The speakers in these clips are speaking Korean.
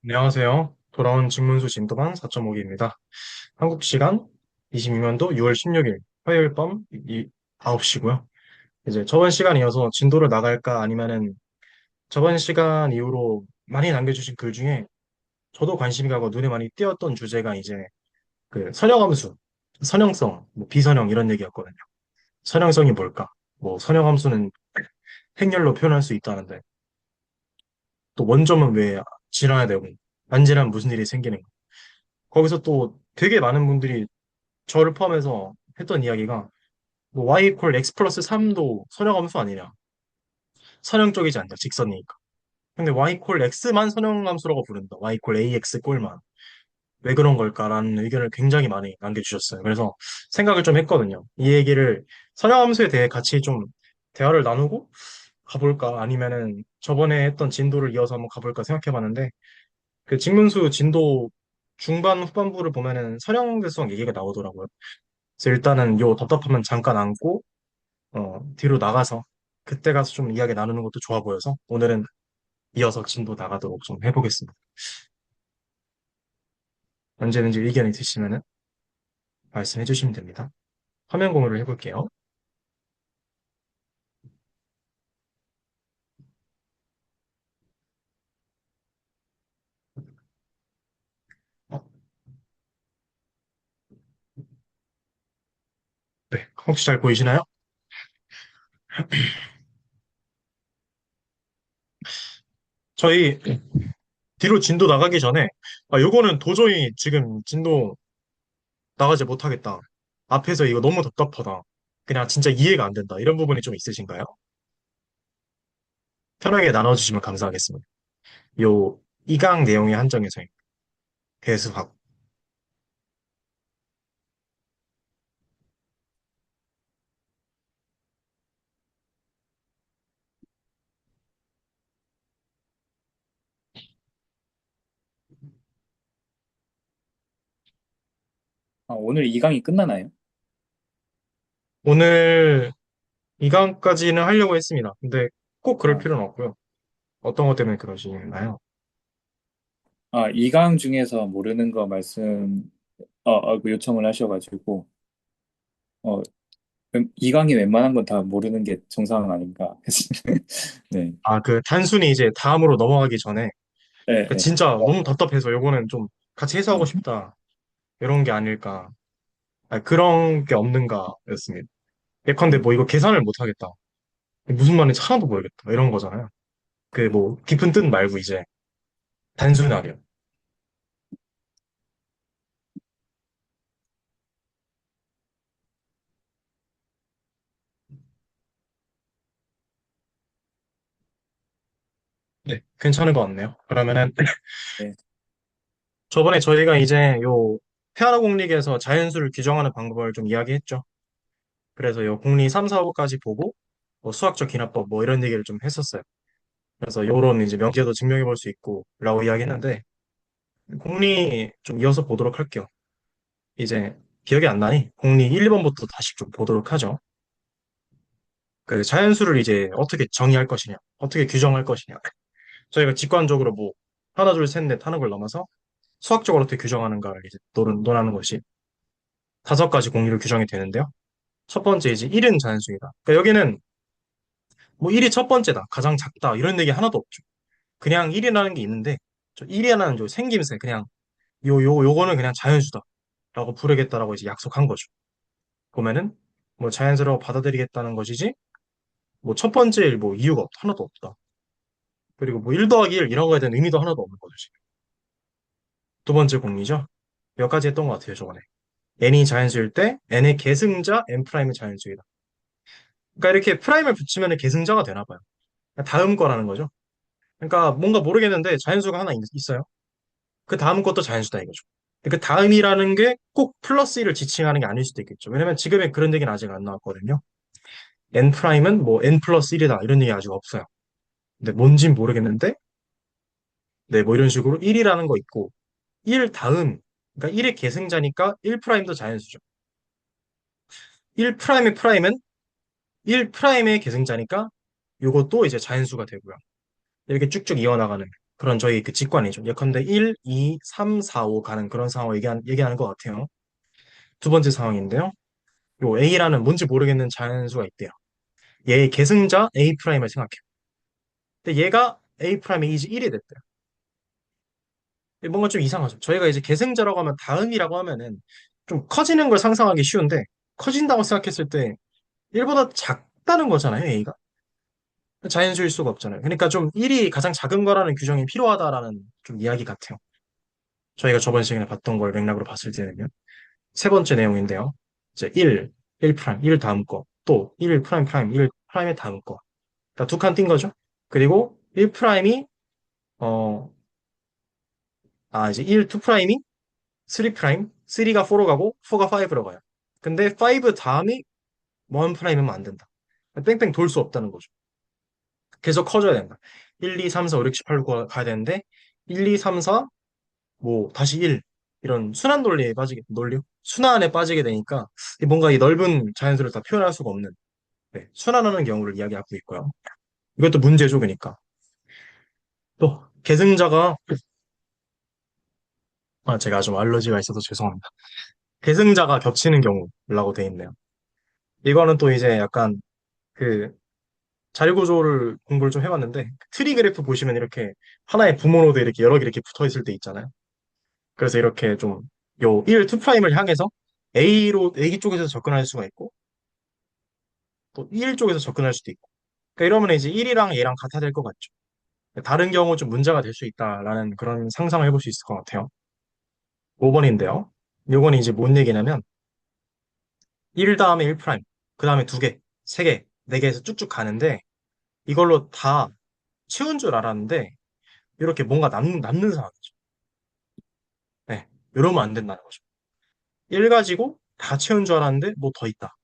안녕하세요. 돌아온 직문수 진도반 4.5기입니다. 한국 시간 22년도 6월 16일 화요일 밤 9시고요. 이제 저번 시간 이어서 진도를 나갈까 아니면은 저번 시간 이후로 많이 남겨주신 글 중에 저도 관심이 가고 눈에 많이 띄었던 주제가 이제 그 선형함수, 선형성, 뭐 비선형 이런 얘기였거든요. 선형성이 뭘까? 뭐 선형함수는 행렬로 표현할 수 있다는데 또 원점은 왜 지나야 되고 안 지나면 무슨 일이 생기는 거. 거기서 또 되게 많은 분들이 저를 포함해서 했던 이야기가 뭐 y 이퀄 x 플러스 3도 선형함수 아니냐. 선형적이지 않다. 직선이니까. 근데 y 이퀄 x만 선형함수라고 부른다. y 이퀄 ax 꼴만. 왜 그런 걸까라는 의견을 굉장히 많이 남겨주셨어요. 그래서 생각을 좀 했거든요. 이 얘기를 선형함수에 대해 같이 좀 대화를 나누고 가볼까 아니면은 저번에 했던 진도를 이어서 한번 가볼까 생각해봤는데 그 직문수 진도 중반 후반부를 보면은 선형대성 얘기가 나오더라고요. 그래서 일단은 요 답답하면 잠깐 안고 뒤로 나가서 그때 가서 좀 이야기 나누는 것도 좋아 보여서 오늘은 이어서 진도 나가도록 좀 해보겠습니다. 언제든지 의견이 있으시면은 말씀해 주시면 됩니다. 화면 공유를 해볼게요. 어, 네, 혹시 잘 보이시나요? 저희 뒤로 진도 나가기 전에 요거는 도저히 지금 진도 나가지 못하겠다. 앞에서 이거 너무 답답하다. 그냥 진짜 이해가 안 된다. 이런 부분이 좀 있으신가요? 편하게 나눠주시면 감사하겠습니다. 요 이강 내용의 한정에서 계속하고. 오늘 2강이 끝나나요? 오늘 이강까지는 하려고 했습니다. 근데 꼭 그럴 아, 필요는 없고요. 어떤 것 때문에 그러시나요? 2강 중에서 모르는 거 그 요청을 하셔가지고, 2강이 웬만한 건 다 모르는 게 정상 아닌가. 네. 그 단순히 이제 다음으로 넘어가기 전에 네, 그 네. 진짜 너무 답답해서 요거는 좀 같이 해소하고 네. 싶다. 이런 게 아닐까. 그런 게 없는가 였습니다. 예컨대 네. 뭐 이거 계산을 못 하겠다. 무슨 말인지 하나도 모르겠다. 이런 거잖아요. 그 뭐 깊은 뜻 말고 이제 단순하려. 네, 괜찮은 것 같네요. 그러면은 네. 저번에 저희가 이제 요 페아노 공lik에서 자연수를 규정하는 방법을 좀 이야기했죠. 그래서 요 공리 3, 4호까지 보고 뭐 수학적 기납법 뭐 이런 얘기를 좀 했었어요. 그래서 요런 이제 명제도 증명해 볼 수 있고 라고 이야기했는데 공리 좀 이어서 보도록 할게요. 이제 기억이 안 나니 공리 1, 2번부터 다시 좀 보도록 하죠. 그 자연수를 이제 어떻게 정의할 것이냐, 어떻게 규정할 것이냐. 저희가 직관적으로 뭐 하나, 둘, 셋, 넷 하는 걸 넘어서 수학적으로 어떻게 규정하는가를 이제 논하는 것이 5가지 공리로 규정이 되는데요. 첫 번째 이제 1은 자연수이다. 그러니까 여기는 뭐 1이 첫 번째다, 가장 작다 이런 얘기 하나도 없죠. 그냥 1이라는 게 있는데 저 1이라는 저 생김새 그냥 요거는 그냥 자연수다 라고 부르겠다라고 이제 약속한 거죠. 보면은 뭐 자연스러워 받아들이겠다는 것이지 뭐 첫 번째 일 뭐 이유가 하나도 없다. 그리고 뭐 1 더하기 1 이런 거에 대한 의미도 하나도 없는 거죠, 지금. 두 번째 공리죠. 몇 가지 했던 것 같아요, 저번에. n이 자연수일 때 n의 계승자 n 프라임이 자연수이다. 그러니까 이렇게 프라임을 붙이면 계승자가 되나 봐요. 그러니까 다음 거라는 거죠. 그러니까 뭔가 모르겠는데 자연수가 하나 있어요. 그 다음 것도 자연수다 이거죠. 그 다음이라는 게 꼭 플러스 1을 지칭하는 게 아닐 수도 있겠죠. 왜냐면 지금의 그런 얘기는 아직 안 나왔거든요. n 프라임은 뭐 n 플러스 1이다 이런 얘기 아직 없어요. 근데 뭔진 모르겠는데 네, 뭐 이런 식으로 1이라는 거 있고 1 다음 그러니까 1의 계승자니까 1 프라임도 자연수죠. 1 프라임의 프라임은 1 프라임의 계승자니까 이것도 이제 자연수가 되고요. 이렇게 쭉쭉 이어나가는 그런 저희 그 직관이죠. 예컨대 1, 2, 3, 4, 5 가는 그런 상황을 얘기하는 것 같아요. 두 번째 상황인데요. 요 A라는 뭔지 모르겠는 자연수가 있대요. 얘의 계승자 A 프라임을 생각해요. 근데 얘가 A 프라임의 이지 1이 됐대요. 뭔가 좀 이상하죠. 저희가 이제 계승자라고 하면 다음이라고 하면은 좀 커지는 걸 상상하기 쉬운데 커진다고 생각했을 때 1보다 작다는 거잖아요, A가. 자연수일 수가 없잖아요. 그러니까 좀 1이 가장 작은 거라는 규정이 필요하다라는 좀 이야기 같아요. 저희가 저번 시간에 봤던 걸 맥락으로 봤을 때는요. 세 번째 내용인데요. 이제 1 프라임, 1 다음 거, 또 1 프라임 프라임, 1 프라임의 다음 거. 그러니까 두 칸 띈 거죠. 그리고 1 프라임이 이제 1, 2 프라임이 3 프라임, 3가 4로 가고 4가 5로 가요. 근데 5 다음이 1 프라임이면 안 된다. 뺑뺑 돌 수 없다는 거죠. 계속 커져야 된다. 1, 2, 3, 4, 5, 6, 7, 8, 9 가야 되는데 1, 2, 3, 4, 뭐 다시 1 이런 순환 논리에 빠지게 논리 순환에 빠지게 되니까 뭔가 이 넓은 자연수를 다 표현할 수가 없는 네, 순환하는 경우를 이야기하고 있고요. 이것도 문제죠, 그러니까. 또 계승자가 제가 좀 알러지가 있어서 죄송합니다. 계승자가 겹치는 경우라고 돼 있네요. 이거는 또 이제 약간 그 자리구조를 공부를 좀 해봤는데 트리 그래프 보시면 이렇게 하나의 부모 노드 이렇게 여러 개 이렇게 붙어 있을 때 있잖아요. 그래서 이렇게 좀 요 1, 2 프라임을 향해서 A 쪽에서 접근할 수가 있고 또 1 쪽에서 접근할 수도 있고 그러니까 이러면 이제 1이랑 얘랑 같아 될 것 같죠. 다른 경우 좀 문제가 될 수 있다라는 그런 상상을 해볼 수 있을 것 같아요. 5번인데요. 요건 이제 뭔 얘기냐면 1 다음에 1 프라임, 그 다음에 2개, 3개, 4개에서 쭉쭉 가는데 이걸로 다 채운 줄 알았는데 이렇게 뭔가 남는 상황이죠. 네, 이러면 안 된다는 거죠. 1 가지고 다 채운 줄 알았는데 뭐 더 있다.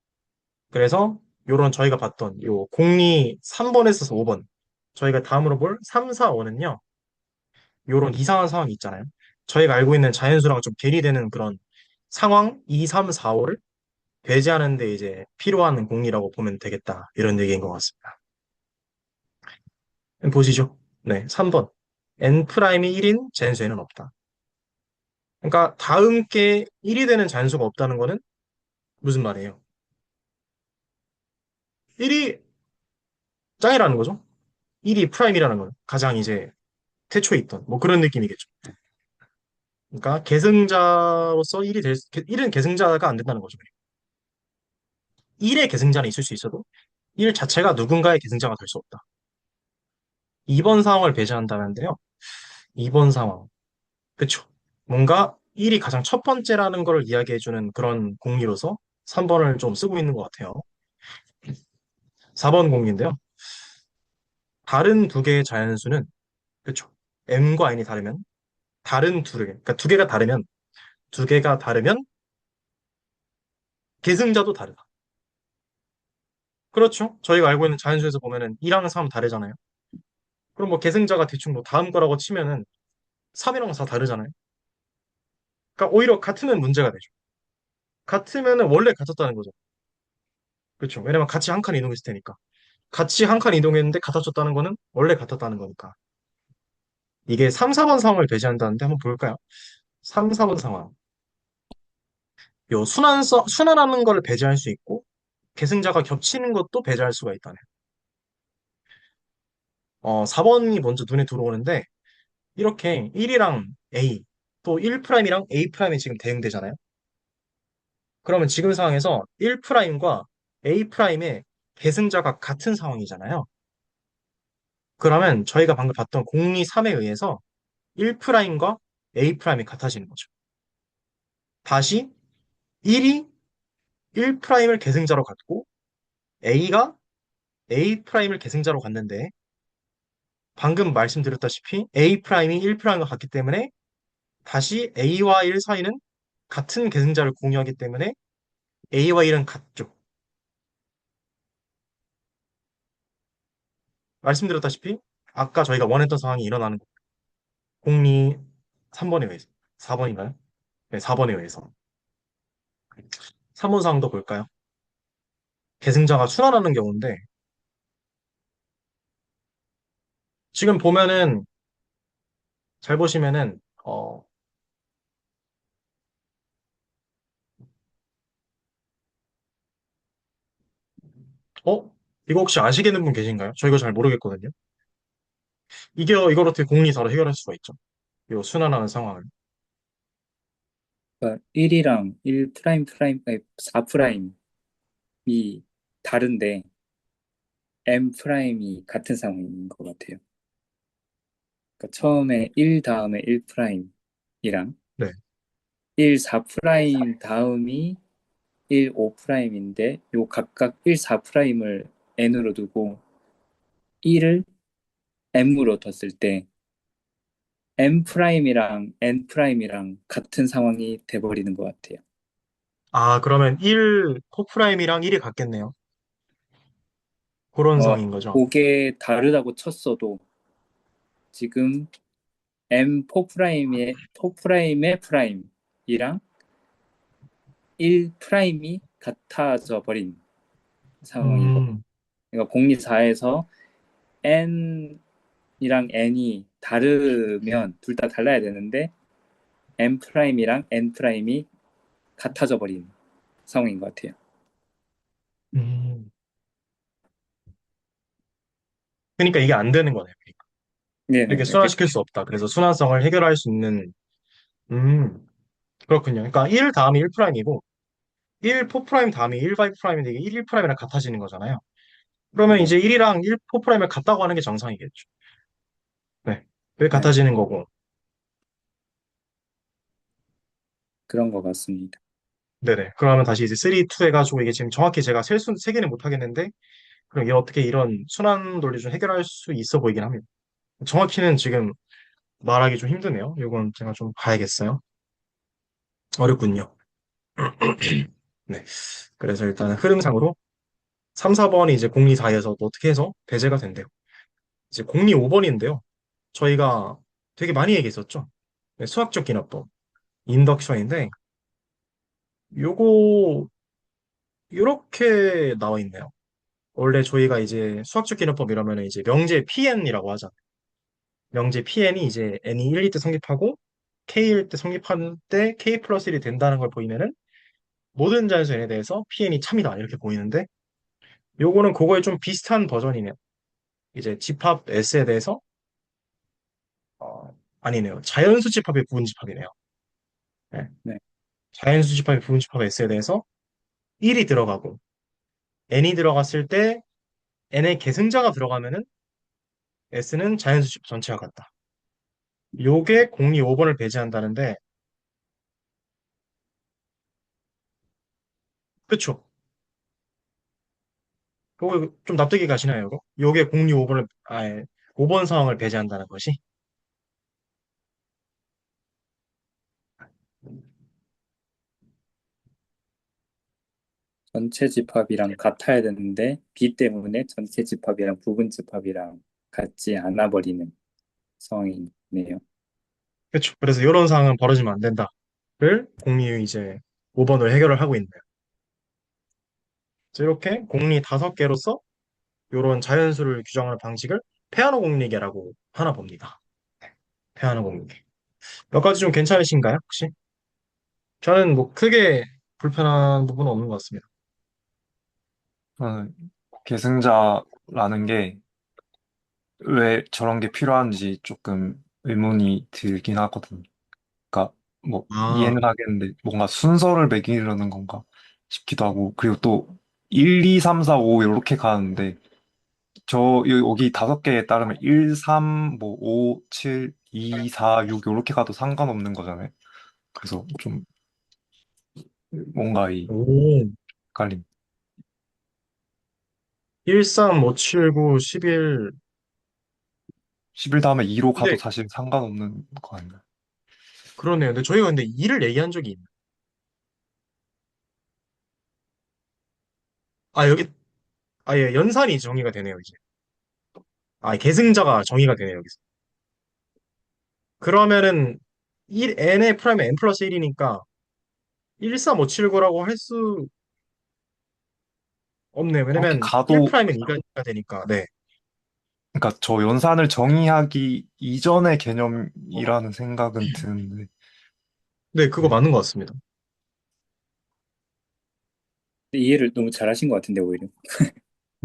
그래서 요런 저희가 봤던 요 공리 3번에서 5번 저희가 다음으로 볼 3, 4, 5는요. 요런 이상한 상황이 있잖아요. 저희가 알고 있는 자연수랑 좀 괴리되는 그런 상황 2, 3, 4, 5를 배제하는 데 이제 필요한 공리라고 보면 되겠다. 이런 얘기인 것 같습니다. 보시죠. 네, 3번. n'1인 자연수에는 없다. 그러니까 다음 게 1이 되는 자연수가 없다는 거는 무슨 말이에요? 1이 짱이라는 거죠. 1이 프라임이라는 건 가장 이제 태초에 있던 뭐 그런 느낌이겠죠. 그러니까 계승자로서 1은 계승자가 안 된다는 거죠. 1의 계승자는 있을 수 있어도 1 자체가 누군가의 계승자가 될 수 없다. 2번 상황을 배제한다는데요. 2번 상황. 그쵸. 뭔가 1이 가장 첫 번째라는 걸 이야기해주는 그런 공리로서 3번을 좀 쓰고 있는 것 같아요. 4번 공리인데요. 다른 두 개의 자연수는, 그쵸. m과 n이 다르면, 다른 두 개, 그러니까 두 개가 다르면 계승자도 다르다. 그렇죠. 저희가 알고 있는 자연수에서 보면은 2랑 3 다르잖아요. 그럼 뭐 계승자가 대충 뭐 다음 거라고 치면은 3이랑 4 다르잖아요. 그러니까 오히려 같으면 문제가 되죠. 같으면은 원래 같았다는 거죠. 그렇죠. 왜냐면 같이 한 칸 이동했을 테니까. 같이 한 칸 이동했는데 같아졌다는 거는 원래 같았다는 거니까. 이게 3, 4번 상황을 배제한다는데 한번 볼까요? 3, 4번 상황. 요 순환하는 걸 배제할 수 있고 계승자가 겹치는 것도 배제할 수가 있다네. 4번이 먼저 눈에 들어오는데 이렇게 1이랑 A 또 1'이랑 A'이 지금 대응되잖아요. 그러면 지금 상황에서 1'과 A'의 계승자가 같은 상황이잖아요. 그러면 저희가 방금 봤던 공리 3에 의해서 1'과 A'이 같아지는 거죠. 다시 1이 1'을 계승자로 갖고 A가 A'을 계승자로 갔는데 방금 말씀드렸다시피 A'이 1'과 같기 때문에 다시 A와 1 사이는 같은 계승자를 공유하기 때문에 A와 1은 같죠. 말씀드렸다시피 아까 저희가 원했던 상황이 일어나는 거. 공리 3번에 의해서 4번인가요? 네, 4번에 의해서 3번 상황도 볼까요? 계승자가 순환하는 경우인데 지금 보면은 잘 보시면은, 어? 이거 혹시 아시겠는 분 계신가요? 저 이거 잘 모르겠거든요. 이걸 어떻게 공리사로 해결할 수가 있죠? 이 순환하는 상황을. 그러니까 1이랑 1 프라임 프라임, 아니, 4 프라임이 다른데 M 프라임이 같은 상황인 것 같아요. 그러니까 처음에 1 다음에 1 프라임이랑 네. 1 4 프라임 다음이 1 5 프라임인데 요 각각 1 4 프라임을 N으로 두고 1을 M으로 뒀을 때 M 프라임이랑 N 프라임이랑 같은 상황이 돼버리는 것 같아요. 아, 그러면 1, 코프라임이랑 1이 같겠네요. 그런 어, 상황인 거죠. 그게 다르다고 쳤어도 지금 M 4 프라임의 4 프라임의 프라임이랑 1 프라임이 같아져 버린 상황인 거. 음, 그러니까 공리사에서 N이랑 N이 다르면 둘 다 달라야 되는데 M 프라임이랑 N 프라임이 같아져 버린 상황인 것 같아요. 음. 그러니까 이게 안 되는 거네요. 그러니까. 이렇게 네네네. 순환시킬 수 없다. 그래서 순환성을 해결할 수 있는, 음, 그렇군요. 그러니까 1 다음이 1'이고, 1 4' 다음이 1 5'인데 이게 1 1'이랑 같아지는 거잖아요. 그러면 네, 이제 1이랑 1 4'을 같다고 하는 게 정상이겠죠. 네. 왜 네, 같아지는 거고. 그런 것 같습니다. 네네. 그러면 다시 이제 3, 2 해가지고 이게 지금 정확히 제가 세개는 못 하겠는데, 그럼 이게 어떻게 이런 순환 논리 좀 해결할 수 있어 보이긴 합니다. 정확히는 지금 말하기 좀 힘드네요. 이건 제가 좀 봐야겠어요. 어렵군요. 네. 그래서 일단 흐름상으로 3, 4번이 이제 공리 4에서 어떻게 해서 배제가 된대요. 이제 공리 5번인데요. 저희가 되게 많이 얘기했었죠. 네, 수학적 기납법, 인덕션인데, 요거, 요렇게 나와 있네요. 원래 저희가 이제 수학적 기납법 이러면 이제 명제 PN이라고 하잖아요. 명제 PN이 이제 N이 1일 때 성립하고, K일 때 성립할 때 K 플러스 1이 된다는 걸 보이면은, 모든 자연수 N에 대해서 PN이 참이다. 이렇게 보이는데, 요거는 그거에 좀 비슷한 버전이네요. 이제 집합 S에 대해서 어, 아니네요. 자연수 집합의 부분 집합이네요. 네. 네, 자연수 집합의 부분 집합 S에 대해서 1이 들어가고 n이 들어갔을 때 n의 계승자가 들어가면은 S는 자연수 집합 전체가 같다. 요게 공리 5번을 배제한다는데 그쵸? 그거 좀 납득이 가시나요, 이거? 요게 공리 5번을 5번 상황을 배제한다는 것이? 전체 집합이랑 같아야 되는데 B 때문에 전체 집합이랑 부분 집합이랑 같지 않아 버리는 상황이네요. 그쵸? 그래서 이런 상황은 벌어지면 안 된다를 공리 이제 5번을 해결을 하고 있네요. 그래서 이렇게 공리 5개로서 요런 자연수를 규정하는 방식을 페아노 공리계라고 하나 봅니다. 페아노 공리계. 몇 가지 좀 괜찮으신가요, 혹시? 저는 뭐 크게 불편한 부분은 없는 것 같습니다. 저는 계승자라는 게 왜 저런 게 필요한지 조금 의문이 들긴 하거든요. 그러니까 뭐 아, 이해는 하겠는데 뭔가 순서를 매기려는 건가 싶기도 하고 그리고 또 1, 2, 3, 4, 5 이렇게 가는데 여기 5개에 따르면 1, 3, 뭐 5, 7, 2, 4, 6 이렇게 가도 상관없는 거잖아요. 그래서 좀 뭔가 이 오. 헷갈림. 13, 5, 7, 9, 11. 11 다음에 2로 가도 근데, 사실 상관없는 거 아닌가요? 그러네요. 근데 저희가 근데 2를 얘기한 적이 있나? 아, 여기, 예, 연산이 정의가 되네요, 이제. 계승자가 정의가 되네요, 여기서. 그러면은, n의 프라임은 n 플러스 1이니까, 13579라고 할 수 없네요. 그렇게 왜냐면, 1 가도 프라임은 2가 되니까, 네. 그러니까 저 연산을 정의하기 이전의 개념이라는 생각은 드는데, 네, 그거 네. 맞는 것 같습니다. 이해를 너무 잘하신 것 같은데, 오히려.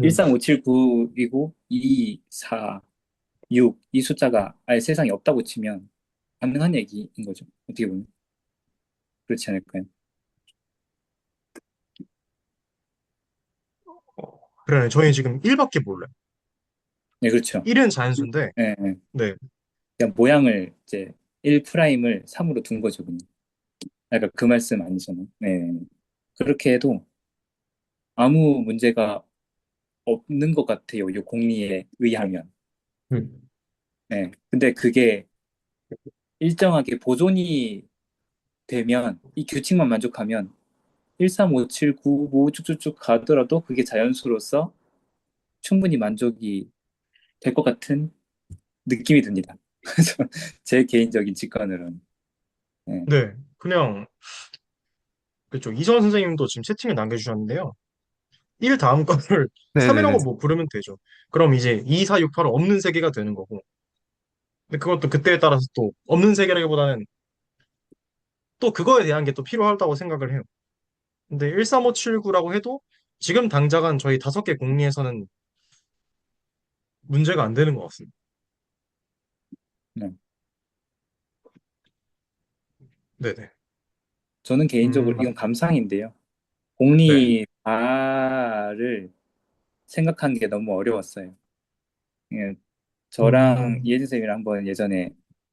음. 13579이고 2, 4, 6, 이 숫자가 아예 세상에 없다고 치면 가능한 얘기인 거죠. 어떻게 보면. 그렇지 않을까요? 그래, 저희 지금 1밖에 몰라요. 네, 그렇죠. 1은 자연수인데, 네, 네. 네, 그냥 모양을 이제 1'을 3으로 둔 거죠, 그냥. 약간 그 말씀 아니잖아요. 네. 네. 그렇게 해도 아무 문제가 없는 것 같아요. 이 공리에 의하면. 음. 네. 근데 그게 일정하게 보존이 되면, 이 규칙만 만족하면 13579 뭐 쭉쭉쭉 가더라도 그게 자연수로서 충분히 만족이 될 것 같은 느낌이 듭니다. 그래서 제 개인적인 직관으로는. 네. 네, 그냥, 그렇죠. 이전 선생님도 지금 채팅을 남겨주셨는데요. 1 다음 거를 네네네. 3이라고 뭐 부르면 되죠. 그럼 이제 2, 4, 6, 8은 없는 세계가 되는 거고. 근데 그것도 그때에 따라서 또 없는 세계라기보다는 또 그거에 대한 게 또 필요하다고 생각을 해요. 근데 13579라고 해도 지금 당장은 저희 5개 공리에서는 문제가 안 되는 것 같습니다. 네. 네네. 저는 개인적으로 음, 이건 감상인데요. 네. 공리 바를 생각한 게 너무 어려웠어요. 예, 저랑 음, 이혜진 쌤이랑 한번 예전에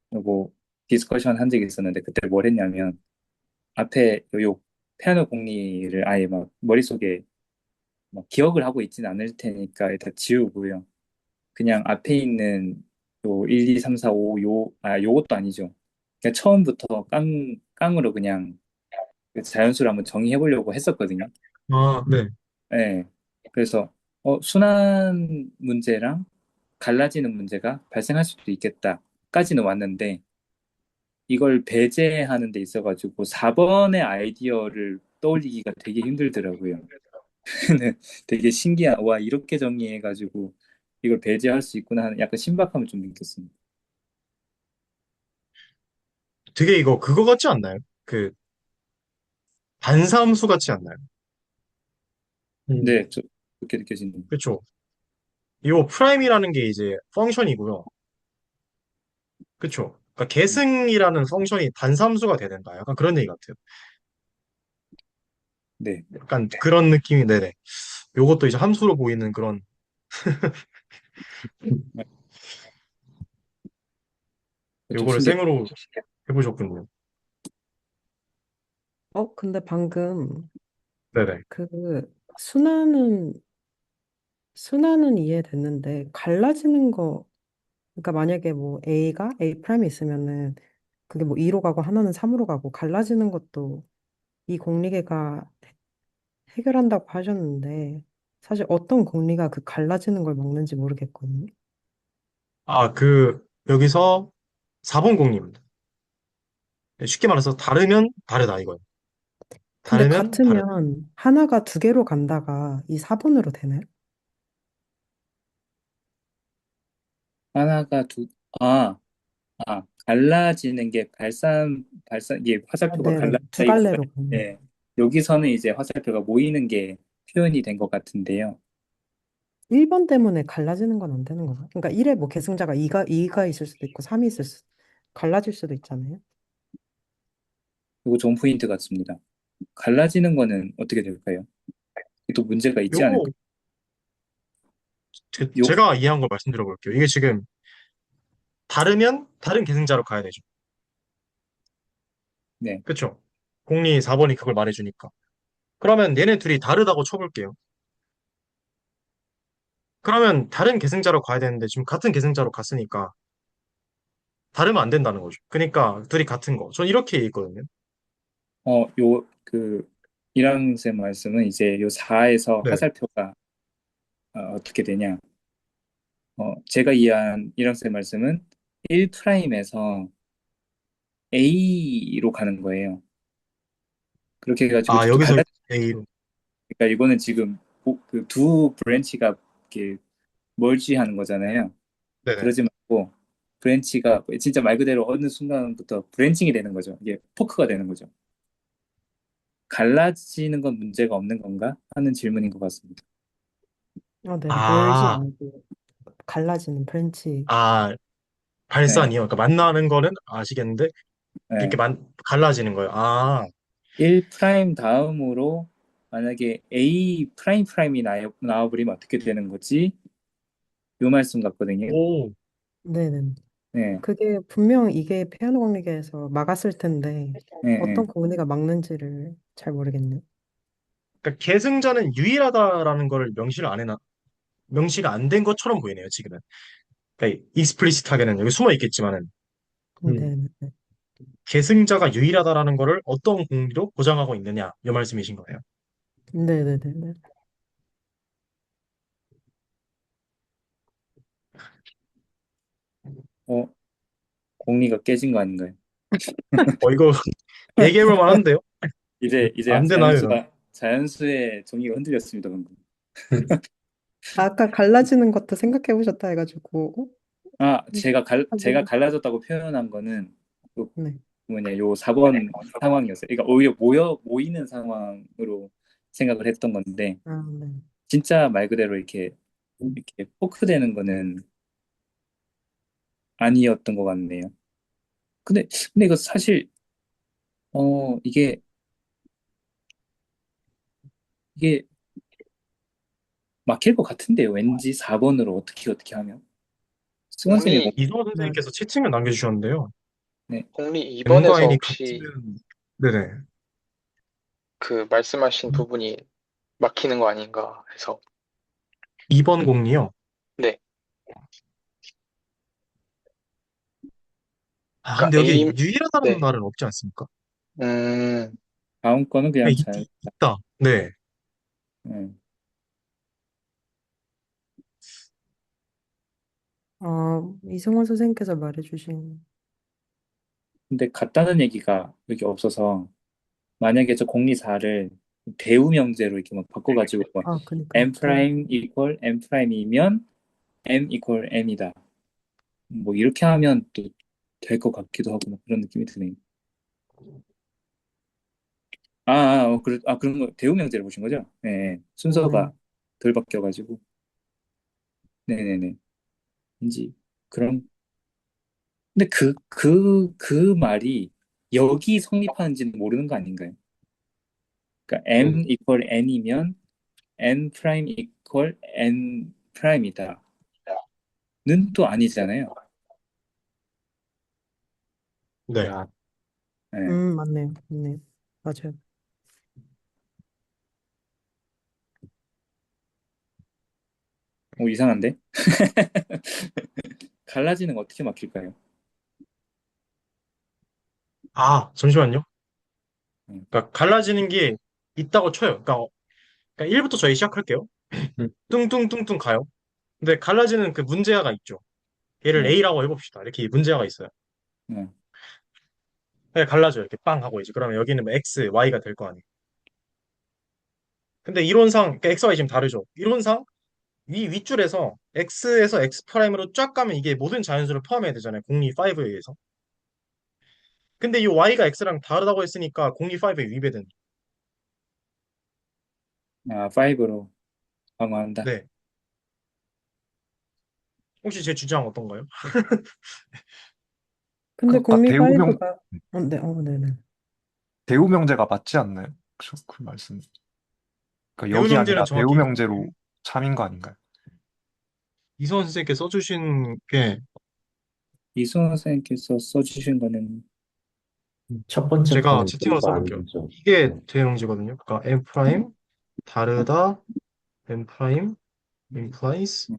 뭐 디스커션 한 적이 있었는데 그때 뭘 했냐면 앞에 요 피아노 공리를 아예 막 머릿속에 막 기억을 하고 있지는 않을 테니까 일단 지우고요. 그냥 앞에 있는 요 1, 2, 3, 4, 5, 요것도 아니죠. 그냥 처음부터 깡으로 그냥 그 자연수를 한번 정의해 보려고 했었거든요. 아, 네. 네. 그래서 순환 문제랑 갈라지는 문제가 발생할 수도 있겠다까지는 왔는데 이걸 배제하는 데 있어가지고 4번의 아이디어를 떠올리기가 되게 힘들더라고요. 되게 신기한, 와, 이렇게 정리해가지고 이걸 배제할 수 있구나 하는 약간 신박함을 좀 느꼈습니다. 되게 이거 그거 같지 않나요? 그 반사함수 같지 않나요? 네, 그렇게 느껴지는. 그렇죠. 이 프라임이라는 게 이제 펑션이고요. 그렇죠. 그러니까 계승이라는 펑션이 단함수가 돼야 된다. 약간 그런 얘기 같아요. 네, 약간 그런 느낌이 네네. 요것도 이제 함수로 보이는 그런 좀 요거를 신기해. 생으로 해보셨군요. 근데 방금 네네. 그 순환은 이해됐는데 갈라지는 거 그러니까 만약에 뭐 A가 A 프라임이 있으면은 그게 뭐 2로 가고 하나는 3으로 가고 갈라지는 것도 이 공리계가 해결한다고 하셨는데 사실 어떤 공리가 그 갈라지는 걸 먹는지 모르겠거든요. 아, 여기서 4번 공입니다. 쉽게 말해서 다르면 다르다 이거예요. 근데 다르면 다르다. 같으면 하나가 두 개로 간다가 이 4번으로 되나요? 하나가 아, 갈라지는 게 이게 화살표가 네네. 두 갈라지기보다, 갈래로 가는. 예, 여기서는 이제 화살표가 모이는 게 표현이 된 것 같은데요. 1번 때문에 갈라지는 건 안 되는 건가? 그러니까 1에 뭐 계승자가 2가 있을 수도 있고 3이 갈라질 수도 있잖아요. 이거 좋은 포인트 같습니다. 갈라지는 거는 어떻게 될까요? 또 문제가 있지 않을까? 요거 요, 제가 이해한 걸 말씀드려 볼게요. 이게 지금 다르면 다른 계승자로 가야 되죠. 네. 그쵸? 공리 4번이 그걸 말해주니까. 그러면 얘네 둘이 다르다고 쳐볼게요. 그러면 다른 계승자로 가야 되는데 지금 같은 계승자로 갔으니까 다르면 안 된다는 거죠. 그러니까 둘이 같은 거. 전 이렇게 있거든요. 이랑 쌤 말씀은 이제 요 4에서 네. 화살표가 어떻게 되냐? 제가 이해한 이랑 쌤 말씀은 1'에서 A로 가는 거예요. 그렇게 해가지고 아, 또 여기서 갈라, A로. 그러니까 이거는 지금 그 두 브랜치가 이렇게 멀지하는 거잖아요. 네네. 그러지 말고 브랜치가 진짜 말 그대로 어느 순간부터 브랜칭이 되는 거죠. 이게 포크가 되는 거죠. 갈라지는 건 문제가 없는 건가 하는 질문인 것 같습니다. 네. 멀지 아, 않고 갈라지는 브랜치. 아, 네, 발산이요. 그러니까 만나는 거는 아시겠는데, 이렇게 네. 갈라지는 거예요. 아, 1 프라임 다음으로 만약에 A 프라임 프라임이 나와버리면 어떻게 되는 거지? 요 말씀 같거든요. 오, 네네. 네, 그게 분명 이게 피아노 공리계에서 막았을 텐데 네, 네. 어떤 공리가 막는지를 잘 모르겠네요. 그러니까 계승자는 유일하다라는 걸 명시가 안 된 것처럼 보이네요, 지금은. 그러니까 익스플리시트하게는 여기 숨어 있겠지만은, 음, 네네. 계승자가 유일하다라는 거를 어떤 공리로 보장하고 있느냐, 이 말씀이신 거예요. 네네네네. 어, 공리가 깨진 거 아닌가요? 이거 얘기해볼 만한데요? 이제 안 되나요, 이건? 자연수의 정의가 흔들렸습니다, 방금. 아까 갈라지는 것도 생각해 보셨다 해가지고 아, 제가 하긴 갈라졌다고 표현한 거는 그 네. 뭐냐, 요 4번 상황이었어요. 그러니까 오히려 모이는 상황으로 생각을 했던 건데, 네. 진짜 말 그대로 이렇게 포크되는 거는 아니었던 것 같네요. 근데 이거 사실, 이게, 이게 막힐 것 같은데요. 왠지 4번으로 어떻게 하면. 승원 쌤이 공리, 이성호 네. 선생님께서 채팅을 남겨주셨는데요. 네. 공리 M과 2번에서 N이 혹시 같으면, 네네. 그 말씀하신 부분이 막히는 거 아닌가 해서. 2번 공리요. 네. 아, 그러니까 근데 여기 A, 유일하다는 네. 말은 없지 않습니까? 음, 다음 거는 그냥 잘, 있다. 네. 네. 이승원 선생님께서 말해주신 근데 같다는 얘기가 여기 없어서, 만약에 저 공리 4를 대우 명제로 이렇게 막 바꿔가지고, 막 그니까요. m 프라임 이퀄 m 프라임이면 m 이퀄 m이다. 뭐 이렇게 하면 또 될 것 같기도 하고 막 그런 느낌이 드네요. 그런 거 대우 명제를 보신 거죠? 네, 네. 네. 순서가 덜 바뀌어가지고, 네네네. 왠지 그런. 근데 그 말이 여기 성립하는지는 모르는 거 아닌가요? 그러니까 m 이퀄 n이면 n 프라임 이퀄 n 프라임이다는 또 아니잖아요. 네. 야, 네. 맞네요. 맞네요. 맞아요. 이상한데? 갈라지는 거 어떻게 막힐까요? 아, 잠시만요. 음, 그러니까 갈라지는 게 있다고 쳐요. 그러니까 1부터 저희 시작할게요. 음, 뚱뚱뚱뚱 가요. 근데 갈라지는 그 문제아가 있죠. 얘를 네, A라고 해봅시다. 이렇게 문제아가 있어요. 네, 그냥 갈라져요. 이렇게 빵 하고 이제. 그러면 여기는 뭐 X, Y가 될 거 아니에요. 근데 이론상, 그러니까 X, Y 지금 다르죠. 이론상 윗줄에서 X에서 X 프라임으로 쫙 가면 이게 모든 자연수를 포함해야 되잖아요. 공리 5에 의해서. 근데 이 Y가 X랑 다르다고 했으니까 공리 5에 위배된. 5로 방어한다. 네. 혹시 제 주장 어떤가요? 근데 그러니까 공리 5가 네. 네네. 대우 명제가 맞지 않나요? 그 말씀. 그러니까 배우 여기 명제는 아니라 대우 정확히 명제로 참인 거 아닌가요? 이성원 선생님께 써주신 게 이승원 선생님께서 써주신 거는 첫 번째 제가 거는 채팅으로 그거 써볼게요. 아니죠. 이게 네. 대형지거든요. 그러니까 M 프라임 다르다 M 프라임 implies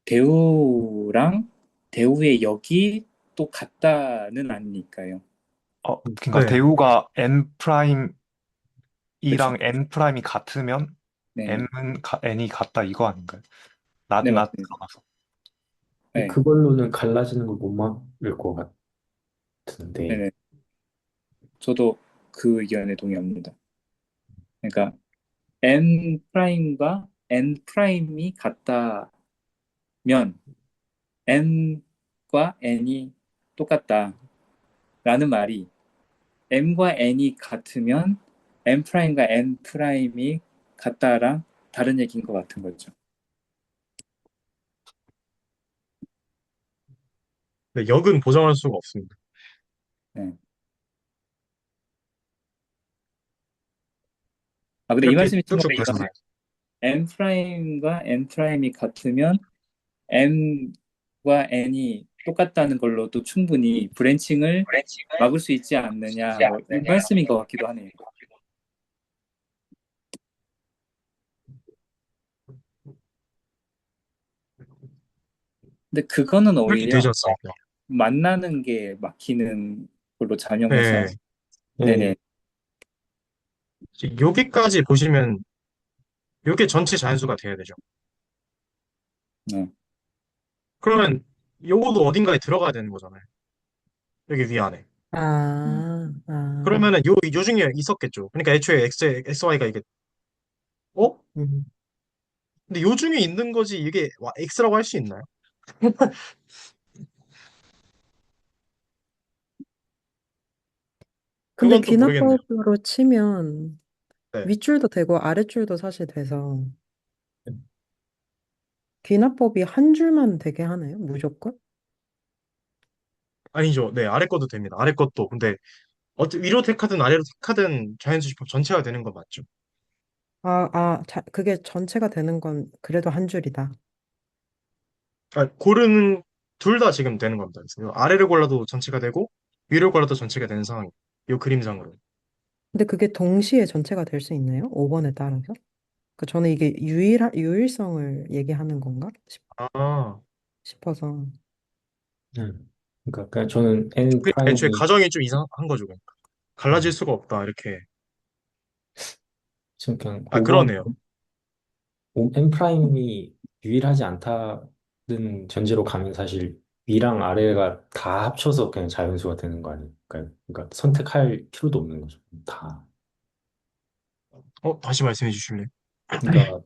대우랑 대우의 역이 또 같다는 아니니까요. 그러니까 네, 대우가 n 프라임이랑 그렇죠. n 프라임이 같으면 네, m은 n이 같다 이거 아닌가요? 네 나 맞습니다. 들어가서. 근데 네, 그걸로는 갈라지는 걸 못 막을 것 같은데. 네네. 저도 그 의견에 동의합니다. 그러니까 n 프라임과 n 프라임이 같다. m과 n이 똑같다라는 말이 m과 n이 같으면 m 프라임과 n 프라임이 같다랑 다른 얘기인 것 같은 거죠. 근데 역은 보정할 수가 없습니다. 네. 근데 이 이렇게 말씀이 쭉쭉 틀린데 가잖아요. m 프라임과 n 프라임이 같으면 m과 n이 똑같다는 걸로도 충분히 브랜칭을 막을 수 있지 않느냐, 뭐 이 말씀인 것 같기도 하네요. 근데 그거는 이렇게 오히려 되지 않습니까? 만나는 게 막히는 걸로 네. 작용해서 예, 네네. 여기까지 보시면 이게 전체 자연수가 돼야 되죠. 네. 그러면 요것도 어딘가에 들어가야 되는 거잖아요. 여기 위안에. 아, 아, 그러면은 요 중에 있었겠죠. 그러니까 애초에 XY가 이게, 어? 음. 근데 요 중에 있는 거지 이게 X라고 할 수 있나요? 근데 그건 또 모르겠네요. 귀납법으로 치면 네. 윗줄도 되고 아랫줄도 사실 돼서 귀납법이 한 줄만 되게 하나요? 무조건? 아니죠. 네, 아래 것도 됩니다. 아래 것도. 근데 위로 택하든 아래로 택하든 자연수 집합 전체가 되는 건 맞죠. 그게 전체가 되는 건 그래도 한 줄이다. 고르는 둘 다 지금 되는 겁니다. 그래서 아래를 골라도 전체가 되고 위를 골라도 전체가 되는 상황이. 이 그림상으로. 근데 그게 동시에 전체가 될 수 있나요? 5번에 따라서? 저는 이게 유일성을 얘기하는 건가 아, 싶어서. 그러니까 저는 n 그러니까 애초에 프라임이 가정이 좀 이상한 거죠. 그러니까. 갈라질 음, 수가 없다. 이렇게. 지금 그냥 아, 5번 그러네요. n 프라임이 유일하지 않다는 전제로 가면 사실 위랑 아래가 다 합쳐서 그냥 자연수가 되는 거 아니에요? 그러니까 선택할 필요도 없는 거죠. 다. 다시 말씀해 주실래요? 그러니까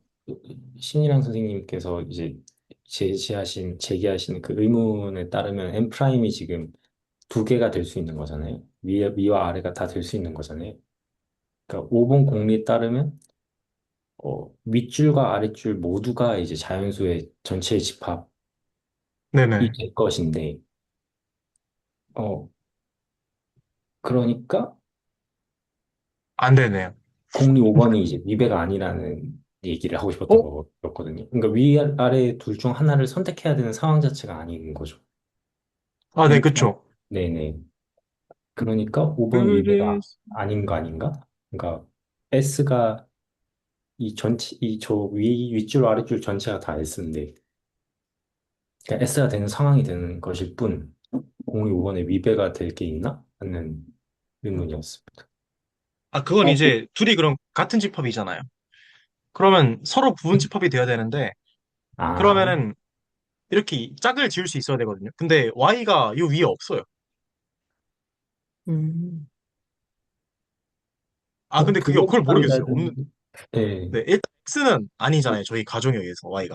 신이랑 선생님께서 이제 제기하신 그 의문에 따르면 n 프라임이 지금 두 개가 될 수 있는 거잖아요. 위와 아래가 다 될 수 있는 거잖아요. 그러니까 5번 공리에 따르면 윗줄과 아랫줄 모두가 이제 자연수의 전체 집합이 네네. 될 것인데, 어, 그러니까 안 되네요. 공리 5번이 이제 미배가 아니라는 얘기를 하고 싶었던 어? 거거든요. 그러니까 아래 둘 중 하나를 선택해야 되는 상황 자체가 아닌 거죠. 아, 네, 그러니까, 그쵸. 네네. 그러니까 5번 그래, 미배가 아닌 거 아닌가? 그러니까 S가 윗줄 아랫줄 전체가 다 S인데, 그러니까 S가 되는 상황이 되는 것일 뿐, 공이 5번에 위배가 될 게 있나? 하는 의문이었습니다. 그건 이제 둘이 그럼 같은 집합이잖아요. 그러면 서로 부분 집합이 돼야 되는데, 아, 그러면은 이렇게 짝을 지을 수 있어야 되거든요. 근데 Y가 이 위에 없어요. 음. 근데 그걸 그것도 모르겠어요. 다르다는, 예, 네, 일단 X는 아니잖아요. 저희 가정에 의해서 Y가.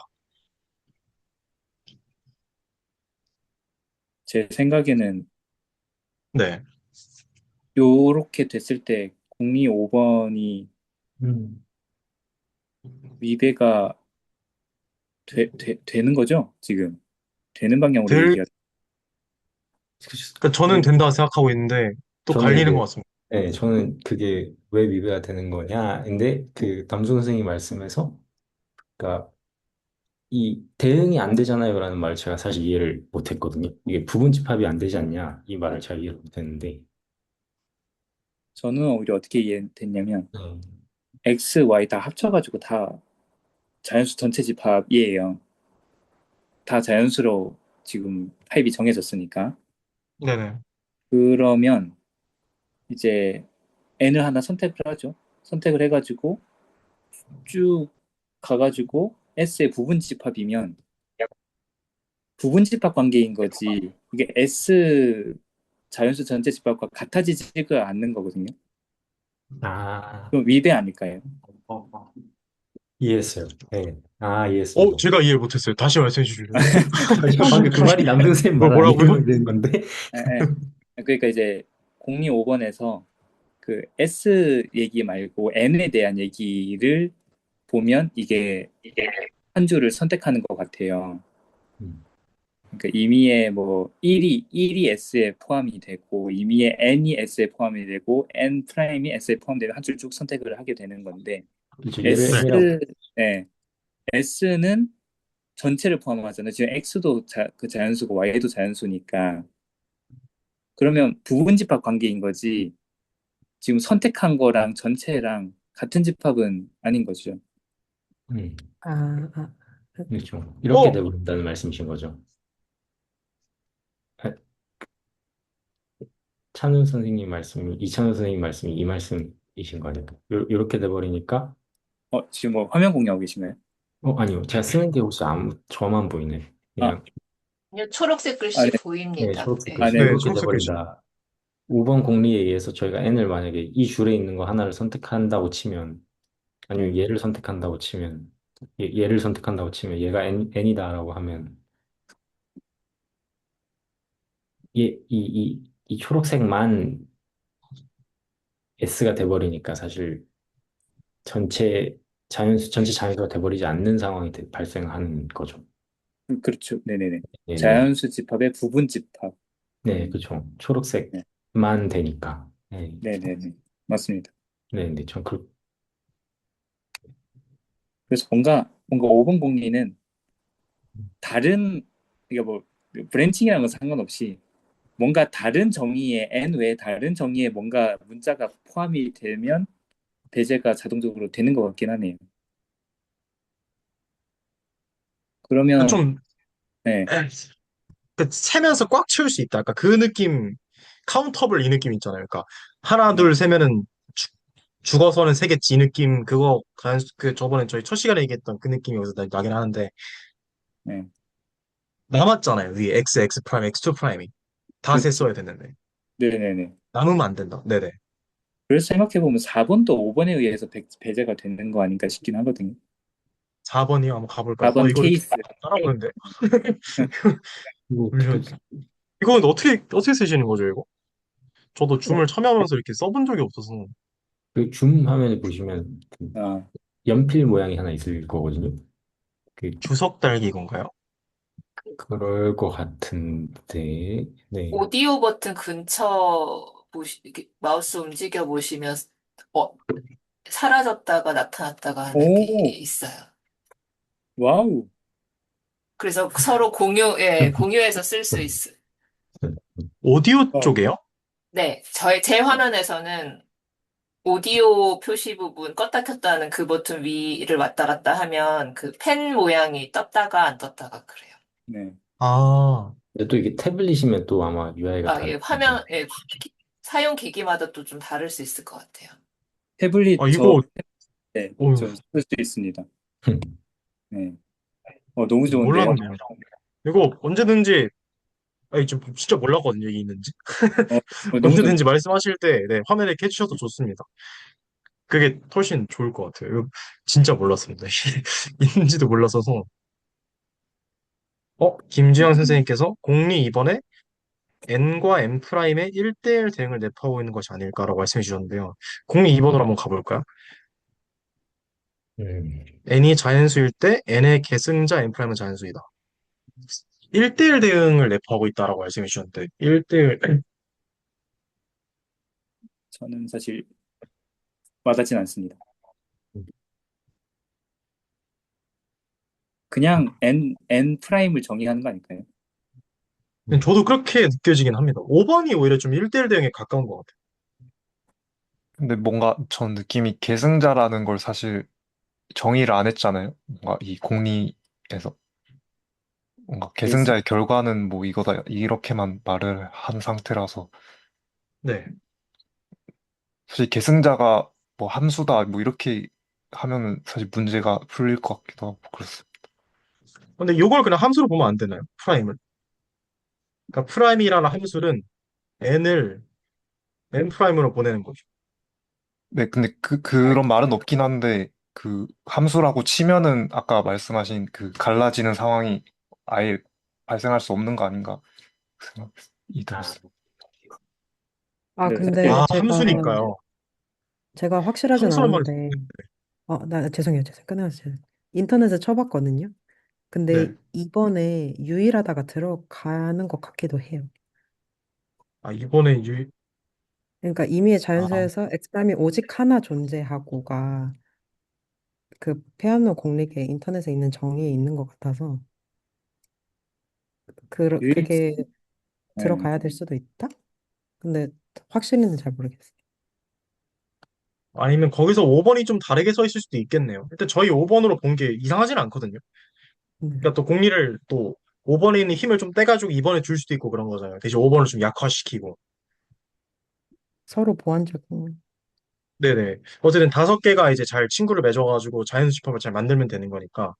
제 생각에는 네. 요렇게 됐을 때 공리 5번이 음, 위배가 되는 거죠? 지금 되는 방향으로 될, 얘기가. 그러니까 저는 된다 생각하고 있는데, 또 저는 갈리는 것 이제, 같습니다. 저는 그게 왜 위배가 되는 거냐? 근데 그 남순 선생님 말씀에서, 그러니까 이 대응이 안 되잖아요라는 말을 제가 사실 이해를 못 했거든요. 이게 부분 집합이 안 되지 않냐? 이 말을 잘 이해를 못 했는데, 저는 오히려 어떻게 이해됐냐면 음, X, Y 다 합쳐가지고 다 자연수 전체 집합이에요. 다 자연수로 지금 타입이 정해졌으니까. 네네. 그러면 이제 n을 하나 선택을 하죠. 선택을 해가지고 쭉 가가지고 S의 부분 집합이면 부분 집합 관계인 거지. 이게 S 자연수 전체 집합과 같아지지가 않는 거거든요. 아, 그럼 위배 아닐까요? 어, 어. 이해했어요. 네. 아, 이해했습니다. 제가 이해 못했어요. 다시 말씀해 주실래요? 저 방금 그 말이 남동생 말 뭐라고요? 아니에요? 되는 건데. 예, 예. 그러니까 이제 공리 5번에서 그 S 얘기 말고 N에 대한 얘기를 보면 이게 한 줄을 선택하는 것 같아요. 음, 그러니까 임의의 뭐 1이 S에 포함이 되고 임의의 N이 S에 포함이 되고 N 프라임이 S에 포함되면 한 줄 쭉 선택을 하게 되는 건데 그렇죠. 얘를 S, 네. N이라고. 네, S는 전체를 포함하잖아요. 지금 X도 그 자연수고 Y도 자연수니까 그러면 부분 집합 관계인 거지 지금 선택한 거랑 전체랑 같은 집합은 아닌 거죠. 음, 아, 아, 그렇죠. 이렇게 어, 돼버린다는 말씀이신 거죠. 아, 찬우 선생님 말씀이, 이찬우 선생님 말씀이 이 말씀이신 거 아닐까? 이렇게 돼버리니까, 지금 뭐 화면 공유하고 계시나요? 아니요. 제가 쓰는 게 혹시 저만 보이네. 아, 그냥, 아니요, 초록색 아, 글씨 네. 네, 보입니다. 초록색 네. 글씨. 네. 네, 이렇게 초록색 글씨. 돼버린다. 5번 공리에 의해서 저희가 n을 만약에 이 줄에 있는 거 하나를 선택한다고 치면, 아니면 얘를 선택한다고 치면, 얘를 선택한다고 치면, 얘가 n이다라고 하면, 이 초록색만 s가 돼버리니까 사실 전체 자연수가 돼버리지 않는 상황이 발생하는 거죠. 그렇죠. 네네네. 네네. 자연수 집합의 부분 집합. 네, 그렇죠. 네. 초록색만 되니까. 네, 네네네. 맞습니다. 네, 네, 그래서 뭔가 5번 공리는 다른, 이게 뭐, 브랜칭이라는 건 상관없이 뭔가 다른 정의에, n 외에 다른 정의에 뭔가 문자가 포함이 되면 배제가 자동적으로 되는 것 같긴 하네요. 그러면, 좀, 네, 세면서 꽉 채울 수 있다. 그러니까 그 느낌, 카운터블 이 느낌 있잖아요. 그러니까 하나, 네, 둘 세면은 죽어서는 세겠지 이 느낌, 저번에 저희 첫 시간에 얘기했던 그 느낌이 여기서 나긴 하는데, 네. 남았잖아요. 위에 X 프라임, X2 프라임이. 다 그렇죠. 셌어야 됐는데. 네네네. 남으면 안 된다. 네네. 그래서 생각해보면 4번도 5번에 의해서 배제가 되는 거 아닌가 싶긴 하거든요. 4번이요. 한번 가볼까요? 4번 이거 케이스. 따라오는데. 뭐, 잠시만요. 이건 어떻게 쓰시는 거죠, 이거? 저도 줌을 참여하면서 이렇게 써본 적이 없어서. 그줌 화면에 보시면 그 아, 연필 모양이 하나 있을 거거든요. 그, 주석 달기 건가요? 그럴 것 같은데, 네. 오디오 버튼 근처 이렇게 마우스 움직여 보시면 어, 사라졌다가 나타났다가 하는 게 오, 있어요. 와우. 그래서 서로 공유해서 쓸 수 있어요. 오디오 어, 쪽에요? 네, 제 화면에서는 오디오 표시 부분 껐다 켰다 하는 그 버튼 위를 왔다 갔다 하면 그 펜 모양이 떴다가 안 떴다가 그래요. 네. 아, 근데 또 이게 태블릿이면 또 아마 UI가 아, 다를 예, 텐데. 사용 기기마다 또 좀 다를 수 있을 것 같아요. 태블릿 이거, 네, 어, 저 쓸 수 있습니다. 네. 너무 좋은데요? 몰랐네요. 이거 언제든지, 아니, 진짜 몰랐거든요, 이게 있는지. 어, 너무 좋은데. 언제든지 말씀하실 때, 네, 화면에 켜주셔도 좋습니다. 그게 훨씬 좋을 것 같아요. 이거 진짜 몰랐습니다. 있는지도 몰랐어서. 김지영 선생님께서 공리 2번에 n과 m 프라임의 1대1 대응을 내포하고 있는 것이 아닐까라고 말씀해 주셨는데요. 공리 2번으로 한번 가볼까요? 음, n이 자연수일 때 n의 계승자 n 프라임은 자연수이다. 1대1 대응을 내포하고 있다라고 말씀해 주셨는데 1대1 저는 사실 와닿진 않습니다. 그냥 n 프라임을 정의하는 거 아닐까요? 저도 그렇게 느껴지긴 합니다. 5번이 오히려 좀 1대1 대응에 가까운 것 같아요. 근데 뭔가 전 느낌이 계승자라는 걸 사실 정의를 안 했잖아요. 뭔가 이 공리에서. 뭔가 계승. 계승자의 결과는 뭐 이거다 이렇게만 말을 한 상태라서 네. 사실 계승자가 뭐 함수다 뭐 이렇게 하면은 사실 문제가 풀릴 것 같기도 하고 그렇습니다. 근데 이걸 그냥 함수로 보면 안 되나요? 프라임을. 그러니까 프라임이라는 함수는 n을 n 프라임으로 보내는 거죠. 네, 근데 그런 말은 없긴 한데 그 함수라고 치면은 아까 말씀하신 그 갈라지는 상황이 아예 발생할 수 없는 거 아닌가 그 생각이 아, 들었어요. 아, 근데 근데 사실 아, 함수니까요. 제가 확실하진 함수란 말이, 않은데, 죄송해요. 죄송해요. 끊어주세요. 인터넷에 쳐봤거든요. 근데 네. 이번에 유일하다가 들어가는 것 같기도 해요. 아, 이번에 그러니까 이미의 아, 자연수에서 엑스프라임이 오직 하나 존재하고가 그 페아노 공릭에 인터넷에 있는 정의에 있는 것 같아서 유일 그게 예, 들어가야 될 수도 있다? 근데 확실히는 잘 모르겠어요. 아니면 거기서 5번이 좀 다르게 써 있을 수도 있겠네요. 일단 저희 5번으로 본 게 이상하진 않거든요. 네. 그러니까 또 공리를 또 5번에 있는 힘을 좀 떼가지고 2번에 줄 수도 있고 그런 거잖아요. 대신 5번을 좀 약화시키고. 서로 보완적인. 네네. 어쨌든 5개가 이제 잘 친구를 맺어가지고 자연수 집합을 잘 만들면 되는 거니까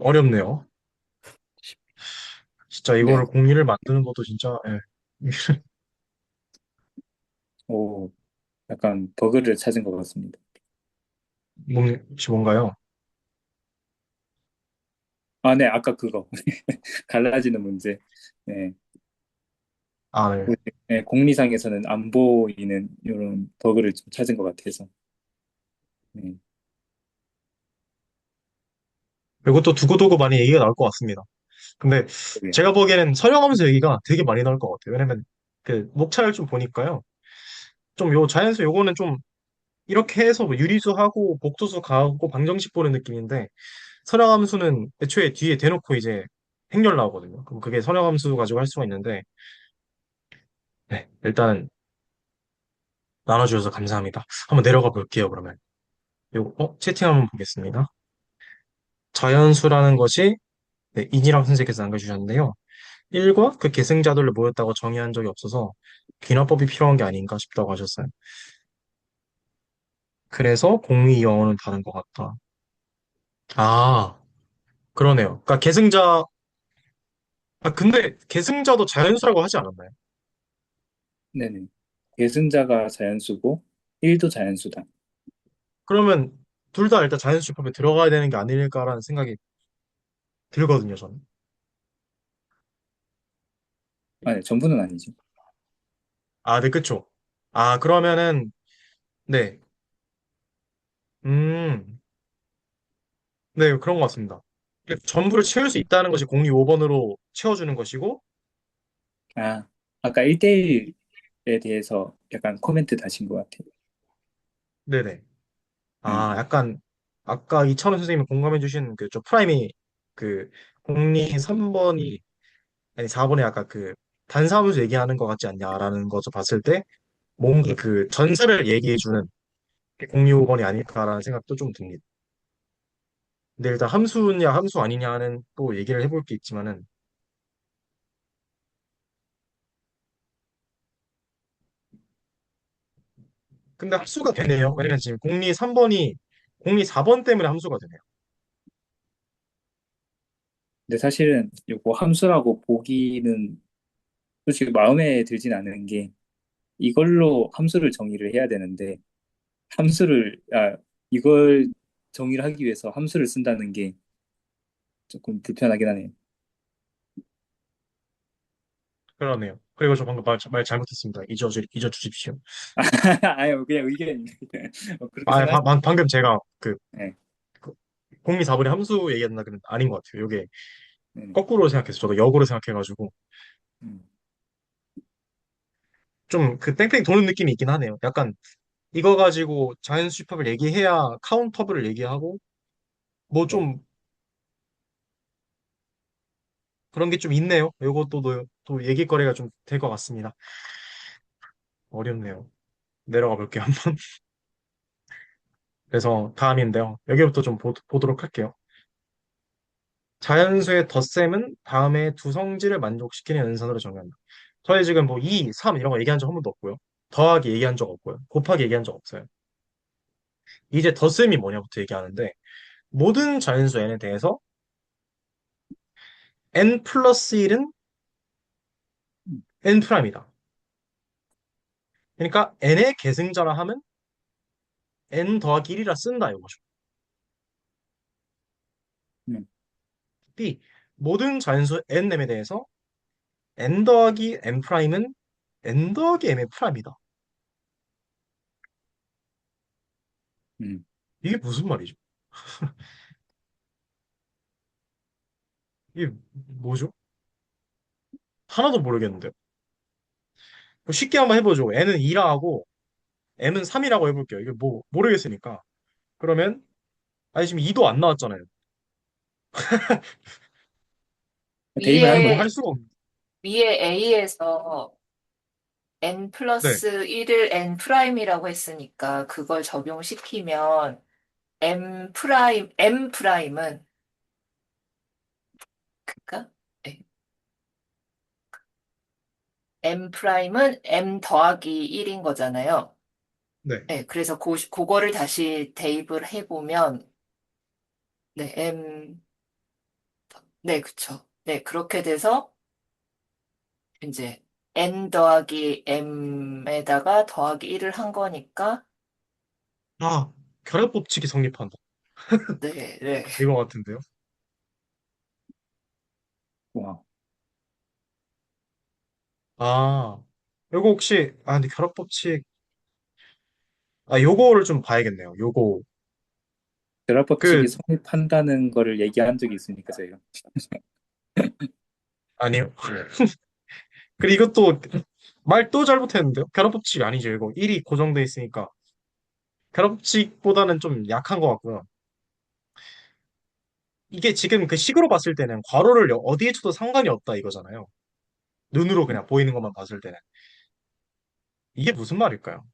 어렵네요. 진짜 이거를 네. 공리를 만드는 것도 진짜, 예. 오, 약간 버그를 찾은 것 같습니다. 혹시 뭔가요? 아, 네, 아까 그거 갈라지는 문제. 네, 아, 네. 네, 공리상에서는 안 보이는 이런 버그를 좀 찾은 것 같아서. 네, 이것도 두고두고 많이 얘기가 나올 것 같습니다. 근데 그러게요. 제가 보기에는 설명하면서 얘기가 되게 많이 나올 것 같아요. 왜냐면 그 목차를 좀 보니까요. 좀 요 자연수 요거는 좀 이렇게 해서 뭐 유리수하고 복소수 가하고 방정식 보는 느낌인데 선형함수는 애초에 뒤에 대놓고 이제 행렬 나오거든요. 그럼 그게 선형함수 가지고 할 수가 있는데 네, 일단 나눠주셔서 감사합니다. 한번 내려가 볼게요, 그러면. 채팅 한번 보겠습니다. 자연수라는 것이 네, 인이랑 선생님께서 남겨주셨는데요. 1과 그 계승자들을 모였다고 정의한 적이 없어서 귀납법이 필요한 게 아닌가 싶다고 하셨어요. 그래서 공의 영어는 다른 것 같다. 아, 그러네요. 그러니까 계승자, 근데 계승자도 자연수라고 하지 않았나요? 네네. 계승자가 자연수고 1도 자연수다. 그러면 둘 다 일단 자연수 집합에 들어가야 되는 게 아닐까라는 생각이 들거든요, 저는. 아, 네, 전부는 아니죠. 아, 네, 그쵸. 아, 그러면은, 네. 음, 네, 그런 것 같습니다. 전부를 채울 수 있다는 것이 공리 5번으로 채워주는 것이고, 아, 아까 1대1에 대해서 약간 코멘트 다신 것 같아요. 네네. 아, 음, 약간, 아까 이찬원 선생님이 공감해주신 저 프라임이 그 공리 3번이, 아니 4번에 아까 그 단사함수 얘기하는 것 같지 않냐라는 것을 봤을 때, 뭔가 그 전체를 얘기해주는 게 공리 5번이 아닐까라는 생각도 좀 듭니다. 근데 일단 함수냐 함수 아니냐는 또 얘기를 해볼 게 있지만은, 근데 함수가 되네요. 왜냐면 지금 공리 3번이 공리 4번 때문에 함수가 되네요. 근데 사실은 이거 함수라고 보기는 솔직히 마음에 들진 않은 게 이걸로 함수를 정의를 해야 되는데 이걸 정의를 하기 위해서 함수를 쓴다는 게 조금 불편하긴 하네요. 그러네요. 그리고 저 방금 말 잘못했습니다. 잊어주십시오. 아니, 그냥 의견입니다. 그렇게 아, 생각하시면 방금 제가 네, 그 공리 4번의 함수 얘기했나 그는 아닌 것 같아요. 이게 네, 거꾸로 생각해서 저도 역으로 생각해가지고 음, 좀 그 뺑뺑 도는 느낌이 있긴 하네요. 약간 이거 가지고 자연수집합을 얘기해야 카운터블을 얘기하고 뭐 네. 좀 그런 게 좀 있네요. 이것도 또 얘기거리가 좀 될 것 같습니다. 어렵네요. 내려가 볼게요, 한번. 그래서 다음인데요. 여기부터 좀 보도록 할게요. 자연수의 덧셈은 다음의 두 성질을 만족시키는 연산으로 정의한다. 저희 지금 뭐 2, 3 이런 거 얘기한 적 한 번도 없고요. 더하기 얘기한 적 없고요. 곱하기 얘기한 적 없어요. 이제 덧셈이 뭐냐부터 얘기하는데 모든 자연수 n에 대해서 n 플러스 1은 n 프라임이다. 그러니까 n의 계승자라 하면 n 더하기 1이라 쓴다 이거죠. 음, B. 모든 자연수 nm에 대해서 n 더하기 n 프라임은 n 더하기 m의 프라임이다. 음. 이게 무슨 말이죠? 이게 뭐죠? 하나도 모르겠는데요. 쉽게 한번 해보죠. n은 2라 하고 m은 3이라고 해볼게요. 이게 뭐 모르겠으니까. 그러면 아니 지금 2도 안 나왔잖아요. 대입을 하는 뭐 거죠. 할 위에, 수가 없. 위에 A에서 n 네. 플러스 1을 n 프라임이라고 했으니까 그걸 적용시키면 m 프라임은, 그니까? 네. m 프라임은 m 더하기 1인 거잖아요. 네. 네, 그래서 그거를 다시 대입을 해보면, 네, 네, 그쵸. 네, 그렇게 돼서 이제 n 더하기 m에다가 더하기 1을 한 거니까, 아, 결합 법칙이 성립한다. 네, 네. 이거 같은데요. 와. 아, 요거 혹시 근데 결합 법칙 요거를 좀 봐야겠네요. 요거 결합 법칙이 그 성립한다는 거를 얘기한 적이 있으니까 저희가. 아니요. 그리고 이것도 말 또 잘못했는데요. 결합 법칙이 아니죠. 이거 1이 고정돼 있으니까 결합 법칙보다는 좀 약한 것 같고요. 이게 지금 그 식으로 봤을 때는 괄호를 어디에 쳐도 상관이 없다 이거잖아요. 눈으로 그냥 보이는 것만 봤을 때는. 이게 무슨 말일까요?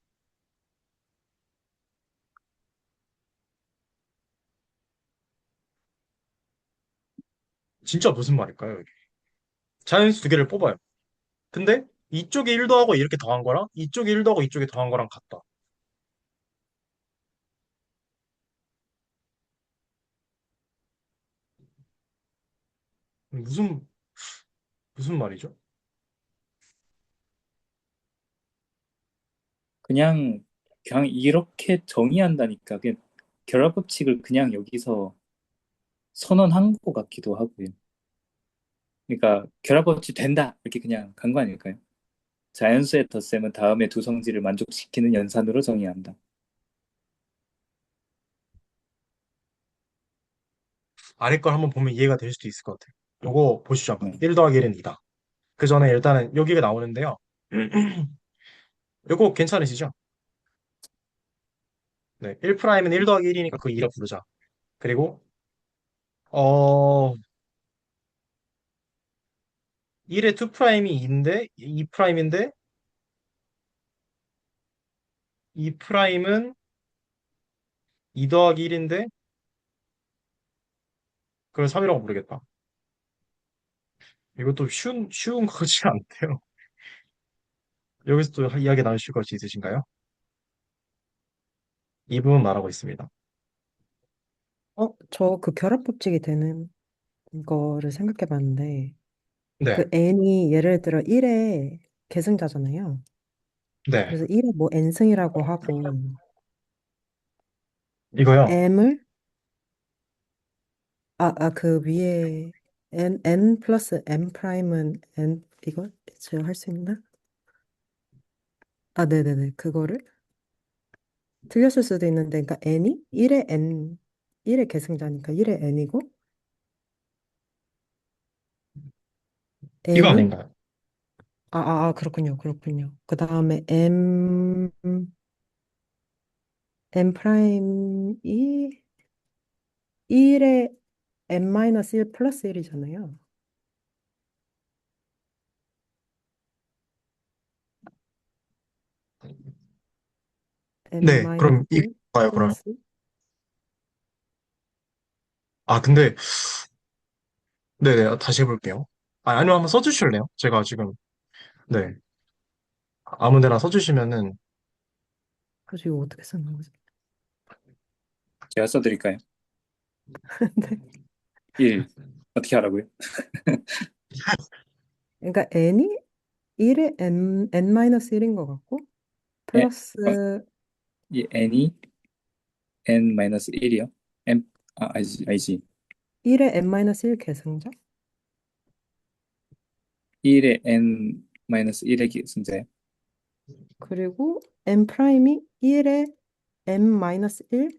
진짜 무슨 말일까요, 이게? 자연수 두 개를 뽑아요. 근데 이쪽에 1 더하고 이렇게 더한 거랑 이쪽에 1 더하고 이쪽에 더한 거랑 같다. 무슨 무슨 말이죠? 그냥 이렇게 정의한다니까. 그냥 결합 법칙을 그냥 여기서 선언한 것 같기도 하고요. 그러니까 결합 법칙 된다 이렇게 그냥 간 거 아닐까요? 자연수의 덧셈은 다음의 두 성질을 만족시키는 연산으로 정의한다. 아래 걸 한번 보면 이해가 될 수도 있을 것 같아요. 요거 보시죠 한번. 네. 1 더하기 1은 2다. 그 전에 일단은 여기가 나오는데요. 요거 괜찮으시죠? 네. 1'은 1 더하기 1이니까 그 2라 부르자. 그리고 어 1의 2'이 2인데 2'인데 2'은 2 더하기 1인데 그걸 3이라고 부르겠다. 이것도 쉬운 거지 않대요. 여기서 또 이야기 나누실 것이 있으신가요? 이 부분 말하고 있습니다. 저 그 결합 법칙이 되는 거를 생각해 봤는데, 네. 그 n이 예를 들어 1의 계승자잖아요. 네. 그래서 1의 뭐 n승이라고 하고, 이거요. m을, 그 위에 n 플러스 m 프라임은 n, 이거 제가 할 수 있나? 네네네. 그거를 틀렸을 수도 있는데, 그러니까 n이 1의 계승자니까 1의 n이고, 이거 m은, 아닌가요? 그렇군요. 그렇군요. 그 다음에 m 프라임이 1의 n-1 플러스 1이잖아요. 네. 그럼 이거 n-1 봐요, 그럼. 플러스 근데 네네. 다시 해볼게요. 아니면 한번 써주실래요? 제가 지금 네. 아무 데나 써주시면은 그래서 이거 어떻게 쓰는 거지? 제가 써드릴까요? 네. 1. 어떻게 하라고요? 그러니까 n이 1의 n-1인 것 같고 에, 플러스 이 n이 n-1이요? 아니지. 1의 n-1 계승자? 1의 n-1의 기승자예요. 그리고 n 프라임이 1의 n-1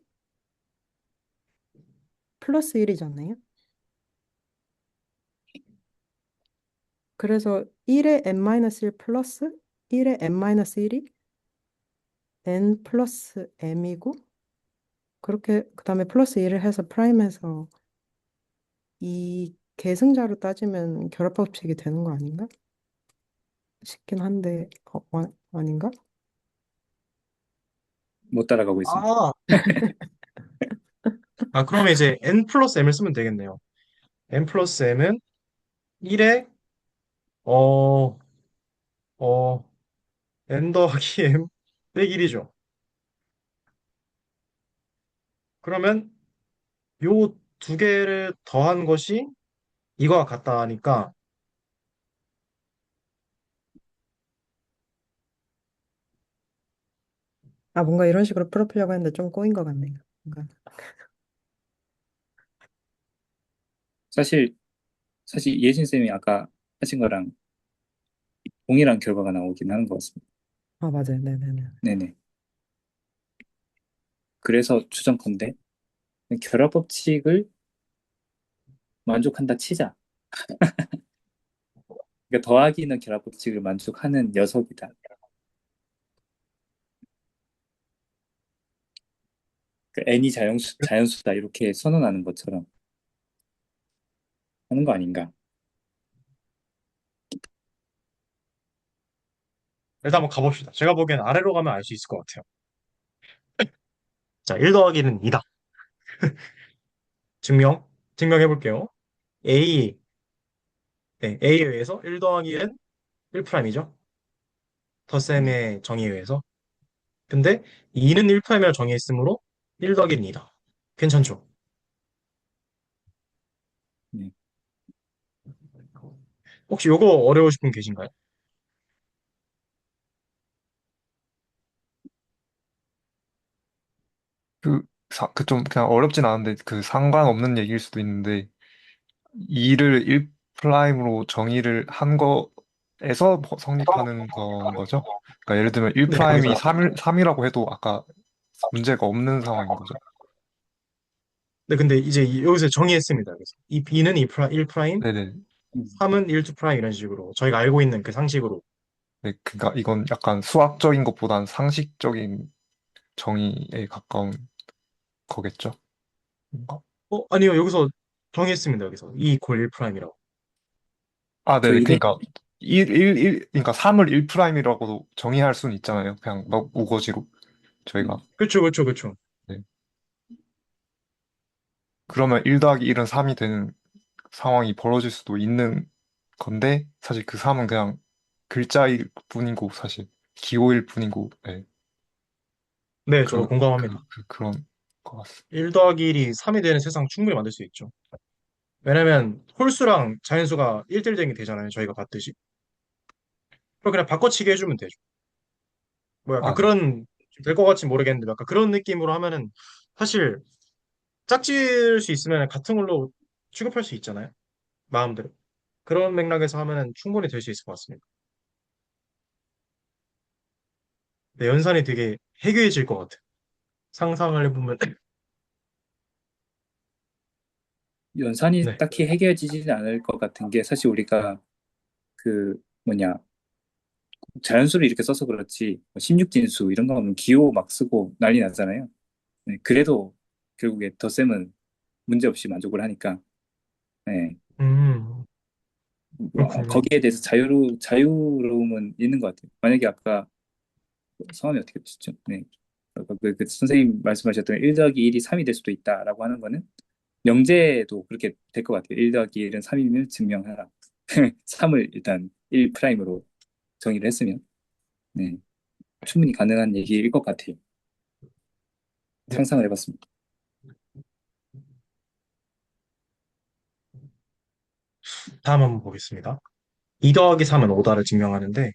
플러스 1이잖아요. 그래서 1의 n-1 플러스 1의 n-1이 n 플러스 m이고 그렇게 그 다음에 플러스 1을 해서 프라임해서 이 계승자로 따지면 결합법칙이 되는 거 아닌가? 싶긴 한데 아닌가? 못 따라가고 있습니다. 아, 그러면 이제 n 플러스 m을 쓰면 되겠네요. n 플러스 m은 1에 어, 어, n 더하기 m 빼기 1이죠. 그러면 요 두 개를 더한 것이 이거와 같다 하니까 뭔가 이런 식으로 풀어보려고 했는데 좀 꼬인 것 같네요. 뭔가. 사실 예진 쌤이 아까 하신 거랑 동일한 결과가 나오긴 하는 것 같습니다. 맞아요. 네네네. 네네. 그래서 추정컨대 결합 법칙을 만족한다 치자. 그러니까 더하기는 결합 법칙을 만족하는 녀석이다. 그러니까 n이 자연수다 이렇게 선언하는 것처럼 하는 거 아닌가? 일단 한번 가봅시다. 제가 보기엔 아래로 가면 알 수 있을 것 같아요. 자, 1 더하기는 2다. 증명해 볼게요. A, 네, A에 의해서 1 더하기는 1'이죠. 네. 덧셈의 정의에 의해서. 근데 2는 1'이라 정의했으므로 1 더하기는 2다. 괜찮죠? 네. 혹시 요거 어려우신 분 계신가요? 그 좀 그냥 어렵진 않은데 그 상관없는 얘기일 수도 있는데 2를 1'으로 정의를 한 거에서 성립하는 건 거죠? 그러니까 예를 들면 네, 1'이 거기서. 3이라고 해도 아까 문제가 없는 상황인 거죠? 네, 근데 이제 여기서 정의했습니다. 그래서 이 B는 1', 네네. 3은 1, 2' 이런 식으로 저희가 알고 있는 그 상식으로. 네, 그러니까 이건 약간 수학적인 것보단 상식적인 정의에 가까운 거겠죠? 뭔가? 아니요. 여기서 정의했습니다. 여기서 2 골 1'이라고. 아, 저 네네. 이게 그러니까 그러니까 3을 1'이라고도 정의할 수는 있잖아요. 그냥 막 우거지로 저희가. 그렇죠, 그렇죠, 그렇죠. 네. 그러면 1 더하기 1은 3이 되는 상황이 벌어질 수도 있는 건데 사실 그 3은 그냥 글자일 뿐이고 사실 기호일 뿐이고 네. 네, 저도 공감합니다. 그런 것 같습니다. 1 더하기 1이 3이 되는 세상 충분히 만들 수 있죠. 왜냐면 홀수랑 자연수가 1대1 되잖아요. 저희가 봤듯이. 그럼 그냥 바꿔치기 해주면 되죠. 뭐 약간 아, 네. 그런 될 것 같지 모르겠는데 약간 그런 느낌으로 하면은 사실 짝지을 수 있으면 같은 걸로 취급할 수 있잖아요. 마음대로. 그런 맥락에서 하면은 충분히 될 수 있을 것 같습니다. 네, 연산이 되게 해괴해질 것 같아요. 상상을 해보면. 연산이 네. 딱히 해결되지는 않을 것 같은 게 사실 우리가 그 뭐냐 자연수를 이렇게 써서 그렇지 16진수 이런 거 하면 기호 막 쓰고 난리 나잖아요. 네, 그래도 결국에 덧셈은 문제 없이 만족을 하니까 네, 음, 뭐, 그렇군요. 거기에 대해서 자유로움은 있는 것 같아요. 만약에 아까 성함이 어떻게 되시죠? 네. 아까 그 선생님 말씀하셨던 1 더하기 1이 3이 될 수도 있다라고 하는 거는 명제도 그렇게 될 것 같아요. 1 더하기 1은 3임을 증명하라. 3을 일단 1'으로 정의를 했으면 네, 충분히 가능한 얘기일 것 같아요. 네. 상상을 해봤습니다. 다음 한번 보겠습니다. 2 더하기 3은 5다를 증명하는데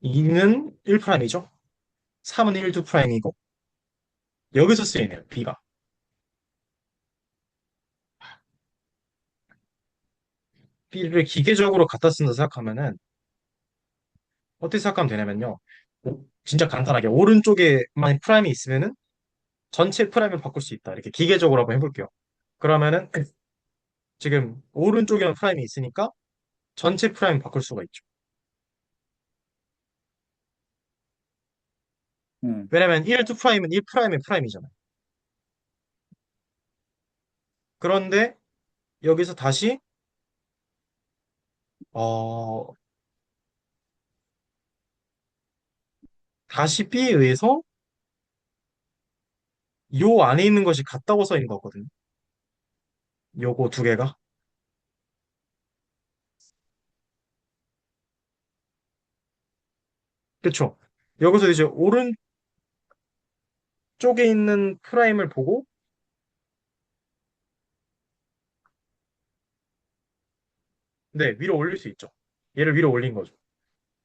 2는 1'이죠. 3은 1, 2'이고 여기서 쓰이네요, B가. B를 기계적으로 갖다 쓴다 생각하면은 어떻게 생각하면 되냐면요. 진짜 간단하게 오른쪽에만 프라임이 있으면은 전체 프라임을 바꿀 수 있다. 이렇게 기계적으로 한번 해볼게요. 그러면은 지금 오른쪽에만 프라임이 있으니까 전체 프라임 바꿀 수가 있죠. 음, 왜냐면 1, 2 프라임은 1 프라임의 프라임이잖아요. 그런데 여기서 어, 다시 B에 의해서 요 안에 있는 것이 같다고 써 있는 거거든요. 요거 두 개가. 그쵸? 여기서 이제 오른쪽에 있는 프라임을 보고 네, 위로 올릴 수 있죠. 얘를 위로 올린 거죠.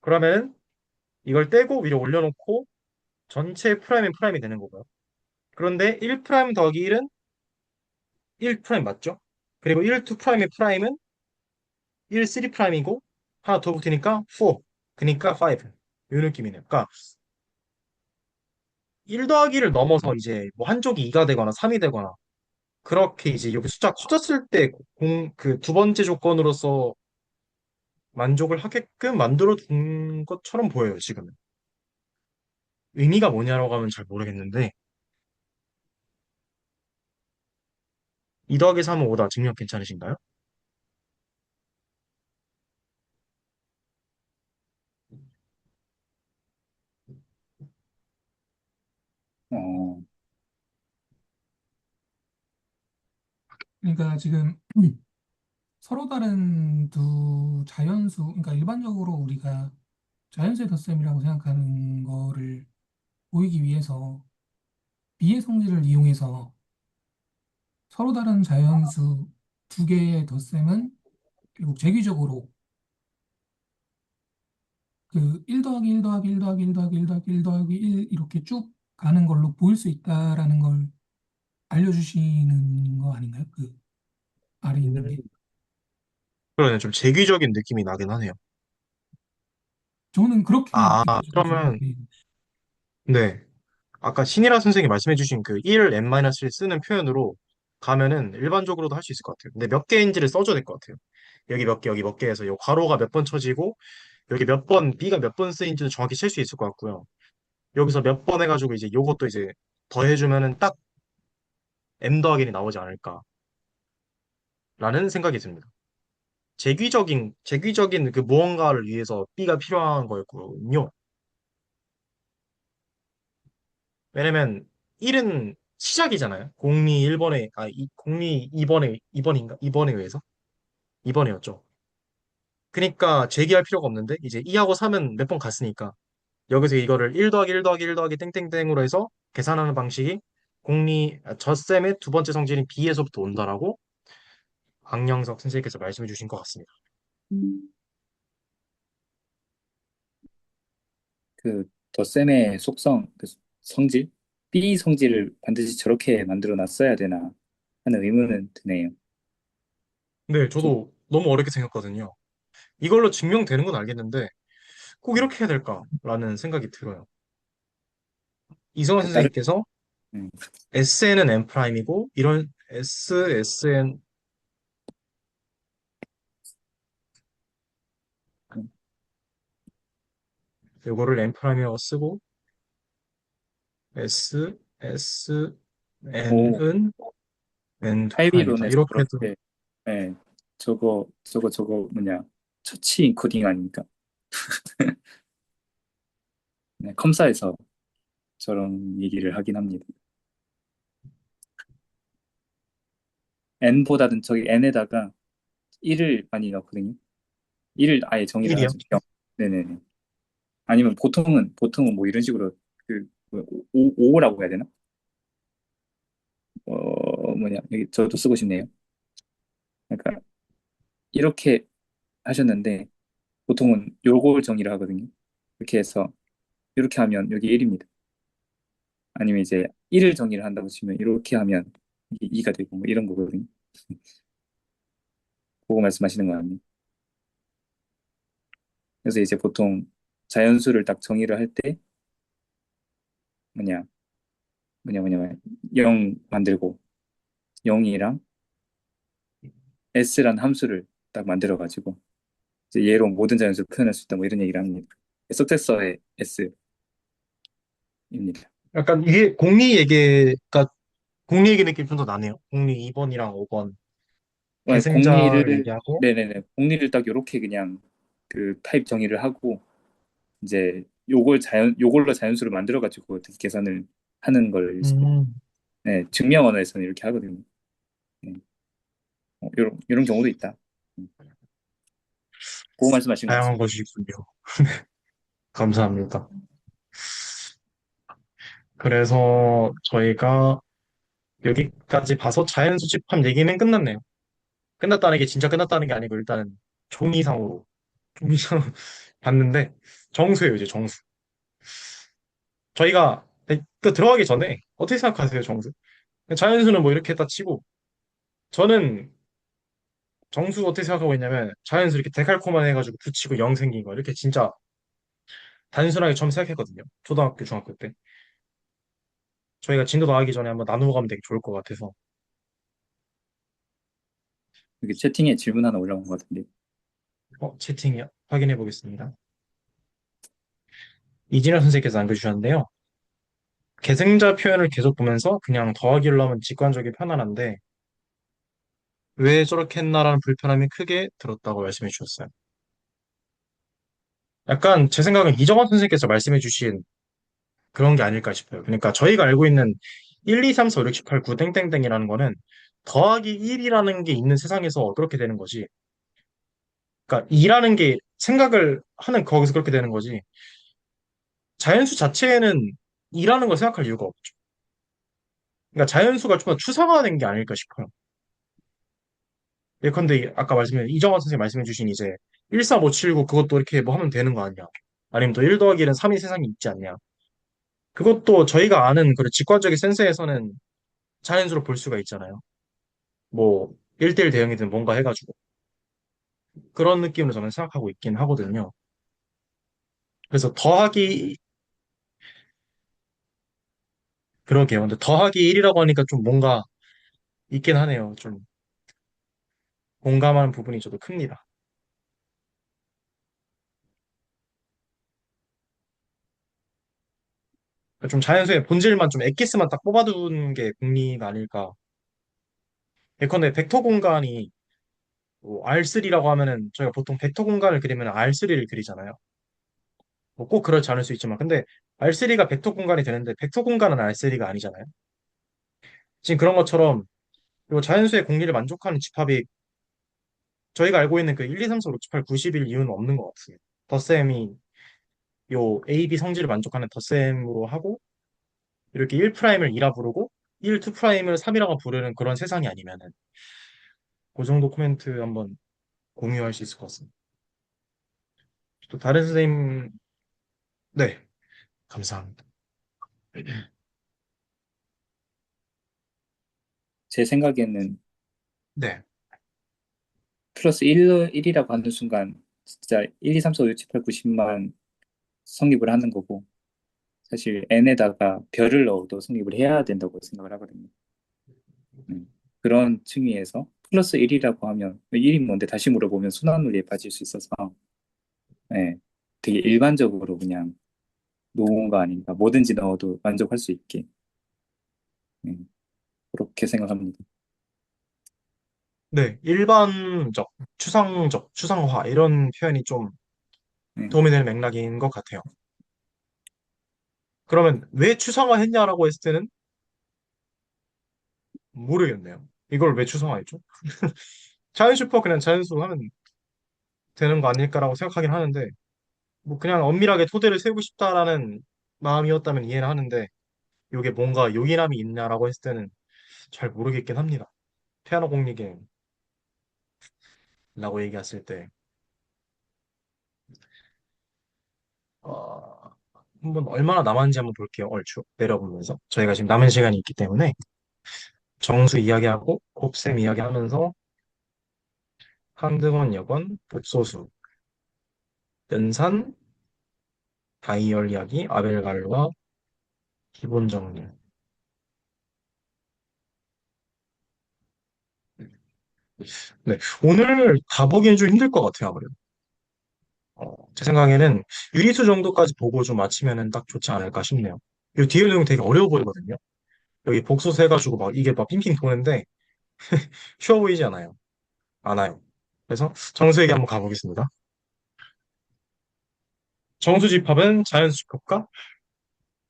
그러면 이걸 떼고 위로 올려놓고 전체 프라임이 프라임이 되는 거고요. 그런데 1 프라임 더하기 1은 1 프라임 맞죠? 그리고 1, 2 프라임의 프라임은 1, 3 프라임이고 하나 더 붙으니까 4. 그러니까 5. 이 느낌이네요. 그러니까 1 더하기를 넘어서 이제 뭐 한쪽이 2가 되거나 3이 되거나 그렇게 이제 여기 숫자 커졌을 때 그 두 번째 조건으로서 만족을 하게끔 만들어 둔 것처럼 보여요, 지금은. 의미가 뭐냐라고 하면 잘 모르겠는데 2 더하기 3은 5다. 증명 괜찮으신가요? 어, 그러니까 지금 서로 다른 두 자연수, 그러니까 일반적으로 우리가 자연수의 덧셈이라고 생각하는 거를 보이기 위해서 B의 성질을 이용해서 서로 다른 자연수 두 개의 덧셈은 결국 재규적으로 그 1 더하기 1 더하기 1 더하기 1 더하기 1 더하기 1 더하기 1 이렇게 쭉 가는 걸로 보일 수 있다라는 걸 알려주시는 거 아닌가요? 그 아래 있는 게. 그러네. 좀 재규적인 느낌이 나긴 하네요. 저는 그렇게 아, 느껴져가지고. 그러면 네. 아까 신이라 선생님이 말씀해주신 그 1, n-를 쓰는 표현으로 가면은 일반적으로도 할 수 있을 것 같아요. 근데 몇 개인지를 써줘야 될 것 같아요. 여기 몇 개, 여기 몇 개 해서 요 괄호가 몇 번 쳐지고 여기 몇 번, B가 몇 번 쓰인지도 정확히 칠 수 있을 것 같고요. 여기서 몇 번 해가지고 이제 요것도 이제 더해주면은 딱 M 더하기 나오지 않을까라는 생각이 듭니다. 재규적인 그 무언가를 위해서 B가 필요한 거였거든요. 왜냐면 1은 시작이잖아요. 공리 1번에, 공리 2번에, 2번인가? 2번에 의해서? 2번이었죠. 그러니까 재기할 필요가 없는데, 이제 2하고 3은 몇 번 갔으니까, 여기서 이거를 1 더하기 1 더하기 1 더하기 땡땡땡으로 해서 계산하는 방식이 젖셈의 두 번째 성질인 B에서부터 온다라고 강영석 선생님께서 말씀해 주신 것 같습니다. 그 덧셈의 속성, 그 성질, B 성질을 반드시 저렇게 만들어 놨어야 되나 하는 의문은 드네요. 네, 좀 저도 너무 어렵게 생겼거든요. 이걸로 증명되는 건 알겠는데, 꼭 이렇게 해야 될까라는 생각이 들어요. 이성환 그 다른 선생님께서 음, SN은 N'이고 이런 SN 요거를 N'이라고 쓰고 오, N은 N2'이다. 하이비론에서 이렇게 해도 그렇게 예, 저거 뭐냐 처치 인코딩 아닙니까? 네, 컴사에서 저런 얘기를 하긴 합니다. n보다는 저기 n에다가 1을 많이 넣거든요. 1을 아예 정의를 1이요. 하죠. 네네네. 아니면 보통은 뭐 이런 식으로 그 5라고 해야 되나? 뭐냐 여기 저도 쓰고 싶네요. 그러니까 이렇게 하셨는데 보통은 요걸 정의를 하거든요. 이렇게 해서 이렇게 하면 여기 1입니다. 아니면 이제 1을 정의를 한다고 치면 이렇게 하면 이게 2가 되고 뭐 이런 거거든요. 그거 말씀하시는 거 아니에요? 그래서 이제 보통 자연수를 딱 정의를 할 때 뭐냐 0 만들고 0이랑 s라는 함수를 딱 만들어 가지고 이제 얘로 모든 자연수를 표현할 수 있다 뭐 이런 얘기를 합니다. 석세서의 s입니다. 약간 이게 공리 얘기 느낌 좀 더 나네요. 공리 2번이랑 5번. 계승자를 공리를 얘기하고, 네네네 공리를 딱 요렇게 그냥 그 타입 정의를 하고 이제 요걸로 자연수를 만들어 가지고 어떻게 계산을 하는 걸 음, 네, 증명 언어에서는 이렇게 하거든요. 네. 이런 경우도 있다. 음. 그거 말씀하신 것 다양한 같습니다. 것이 있군요. 감사합니다. 그래서 저희가 여기까지 봐서 자연수 집합 얘기는 끝났네요. 끝났다는 게 진짜 끝났다는 게 아니고 일단은 종이상으로 봤는데 정수예요, 이제 정수. 저희가 또 들어가기 전에 어떻게 생각하세요, 정수? 자연수는 뭐 이렇게 했다 치고 저는 정수 어떻게 생각하고 있냐면 자연수 이렇게 데칼코만 해가지고 붙이고 0 생긴 거 이렇게 진짜 단순하게 처음 생각했거든요. 초등학교, 중학교 때. 저희가 진도 나가기 전에 한번 나누고 가면 되게 좋을 것 같아서. 여기 채팅에 질문 하나 올라온 것 같은데. 채팅이요. 확인해 보겠습니다. 이진아 선생님께서 남겨주셨는데요. 계승자 표현을 계속 보면서 그냥 더하기를 하면 직관적이 편안한데 왜 저렇게 했나라는 불편함이 크게 들었다고 말씀해 주셨어요. 약간 제 생각은 이정환 선생님께서 말씀해 주신 그런 게 아닐까 싶어요. 그러니까 저희가 알고 있는 1, 2, 3, 4, 5, 6, 7, 8, 9, 땡땡땡이라는 거는 더하기 1이라는 게 있는 세상에서 그렇게 되는 거지. 그러니까 2라는 게 생각을 하는 거기서 그렇게 되는 거지. 자연수 자체에는 2라는 걸 생각할 이유가 없죠. 그러니까 자연수가 좀 더 추상화된 게 아닐까 싶어요. 예컨대 아까 말씀해 이정환 선생님 말씀해 주신 이제 13579 그것도 이렇게 뭐 하면 되는 거 아니야? 아니면 또 1 더하기 1은 3이 세상에 있지 않냐? 그것도 저희가 아는 그런 직관적인 센스에서는 자연수로 볼 수가 있잖아요. 뭐 1대1 대응이든 뭔가 해가지고 그런 느낌으로 저는 생각하고 있긴 하거든요. 그래서 더하기 그러게요. 근데 더하기 1이라고 하니까 좀 뭔가 있긴 하네요. 좀 공감하는 부분이 저도 큽니다. 좀 자연수의 본질만 좀 엑기스만 딱 뽑아둔 게 공리가 아닐까. 예컨대 벡터 공간이 뭐 R3라고 하면은 저희가 보통 벡터 공간을 그리면 R3를 그리잖아요. 뭐 꼭 그렇지 않을 수 있지만 근데 R3가 벡터 공간이 되는데 벡터 공간은 R3가 아니잖아요. 지금 그런 것처럼 요 자연수의 공리를 만족하는 집합이 저희가 알고 있는 그 1, 2, 3, 4, 5, 6, 7, 8, 90일 이유는 없는 것 같아요. 덧셈이 요 A, B 성질을 만족하는 덧셈으로 하고 이렇게 1'을 2라 부르고 1, 2'을 3이라고 부르는 그런 세상이 아니면은 그 정도 코멘트 한번 공유할 수 있을 것 같습니다. 또 다른 선생님, 네, 감사합니다. 제 생각에는 네, 플러스 1이라고 하는 순간 진짜 1, 2, 3, 4, 5, 6, 7, 8, 90만 성립을 하는 거고 사실 n에다가 별을 넣어도 성립을 해야 된다고 생각을 하거든요. 그런 층위에서 플러스 1이라고 하면 1이 뭔데 다시 물어보면 순환원리에 빠질 수 있어서 네, 되게 일반적으로 그냥 놓은 거 아닌가 뭐든지 넣어도 만족할 수 있게 네, 그렇게 생각합니다. 네, 일반적, 추상적, 추상화 이런 표현이 좀 네. 도움이 되는 맥락인 것 같아요. 그러면 왜 추상화했냐라고 했을 때는 모르겠네요. 이걸 왜 추상화했죠? 자연슈퍼 그냥 자연수로 하면 되는 거 아닐까라고 생각하긴 하는데 뭐 그냥 엄밀하게 토대를 세우고 싶다라는 마음이었다면 이해는 하는데 이게 뭔가 요긴함이 있냐라고 했을 때는 잘 모르겠긴 합니다. 피아노 공리계라고 얘기했을 때 한번 얼마나 남았는지 한번 볼게요. 얼추 내려보면서. 저희가 지금 남은 시간이 있기 때문에 정수 이야기하고 곱셈 이야기하면서 항등원, 역원, 복소수, 연산, 다이얼 이야기, 아벨갈루와 기본 정리. 네, 오늘 다 보기엔 좀 힘들 것 같아요, 아무래도. 제 생각에는 유리수 정도까지 보고 좀 맞히면은 딱 좋지 않을까 싶네요. 이 뒤에 내용 되게 어려워 보이거든요. 여기 복소수 해가지고 막 이게 막 핑핑 도는데 쉬워 보이지 않아요. 않아요. 그래서 정수에게 한번 가보겠습니다. 정수집합은 자연수집합과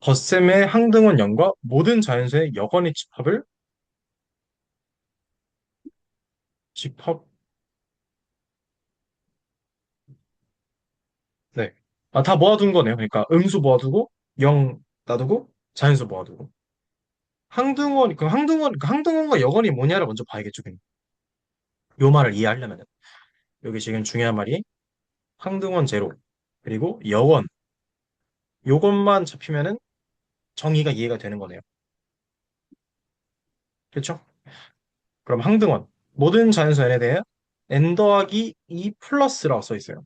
덧셈의 항등원 영과 모든 자연수의 여건의 집합을 집합, 네. 아, 다 모아둔 거네요. 그러니까 음수 모아두고, 영 놔두고, 자연수 모아두고. 그 항등원과 여건이 뭐냐를 먼저 봐야겠죠. 그냥. 요 말을 이해하려면. 여기 지금 중요한 말이 항등원 제로, 그리고 여건. 요것만 잡히면은 정의가 이해가 되는 거네요. 그렇죠? 그럼 항등원. 모든 자연수 n에 대해 n 더하기 2 플러스라고 써 있어요.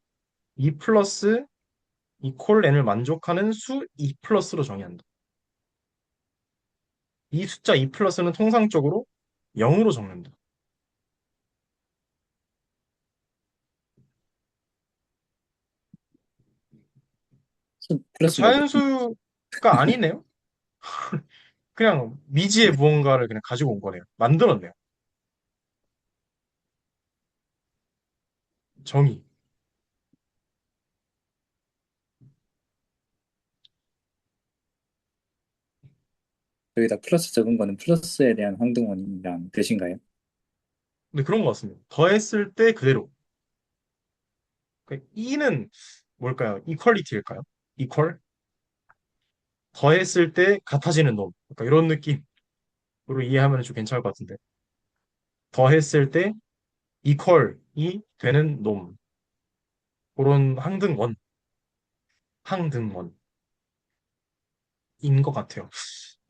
2 플러스 이퀄 n을 만족하는 수 2 플러스로 정의한다. 이 숫자 2 플러스는 통상적으로 0으로 적는다. 플러스가 몇, 자연수가 아니네요. 그냥 미지의 무언가를 그냥 가지고 온 거네요. 만들었네요. 정의. 여기다 플러스 적은 거는 플러스에 대한 황등원이란 뜻인가요? 근데 그런 것 같습니다. 더했을 때 그대로. E는 뭘까요? 이퀄리티일까요? 이퀄? 더했을 때 같아지는 놈. 그러니까 이런 느낌으로 이해하면 좀 괜찮을 것 같은데. 더했을 때 이퀄이 되는 놈. 그런 항등원인 것 같아요.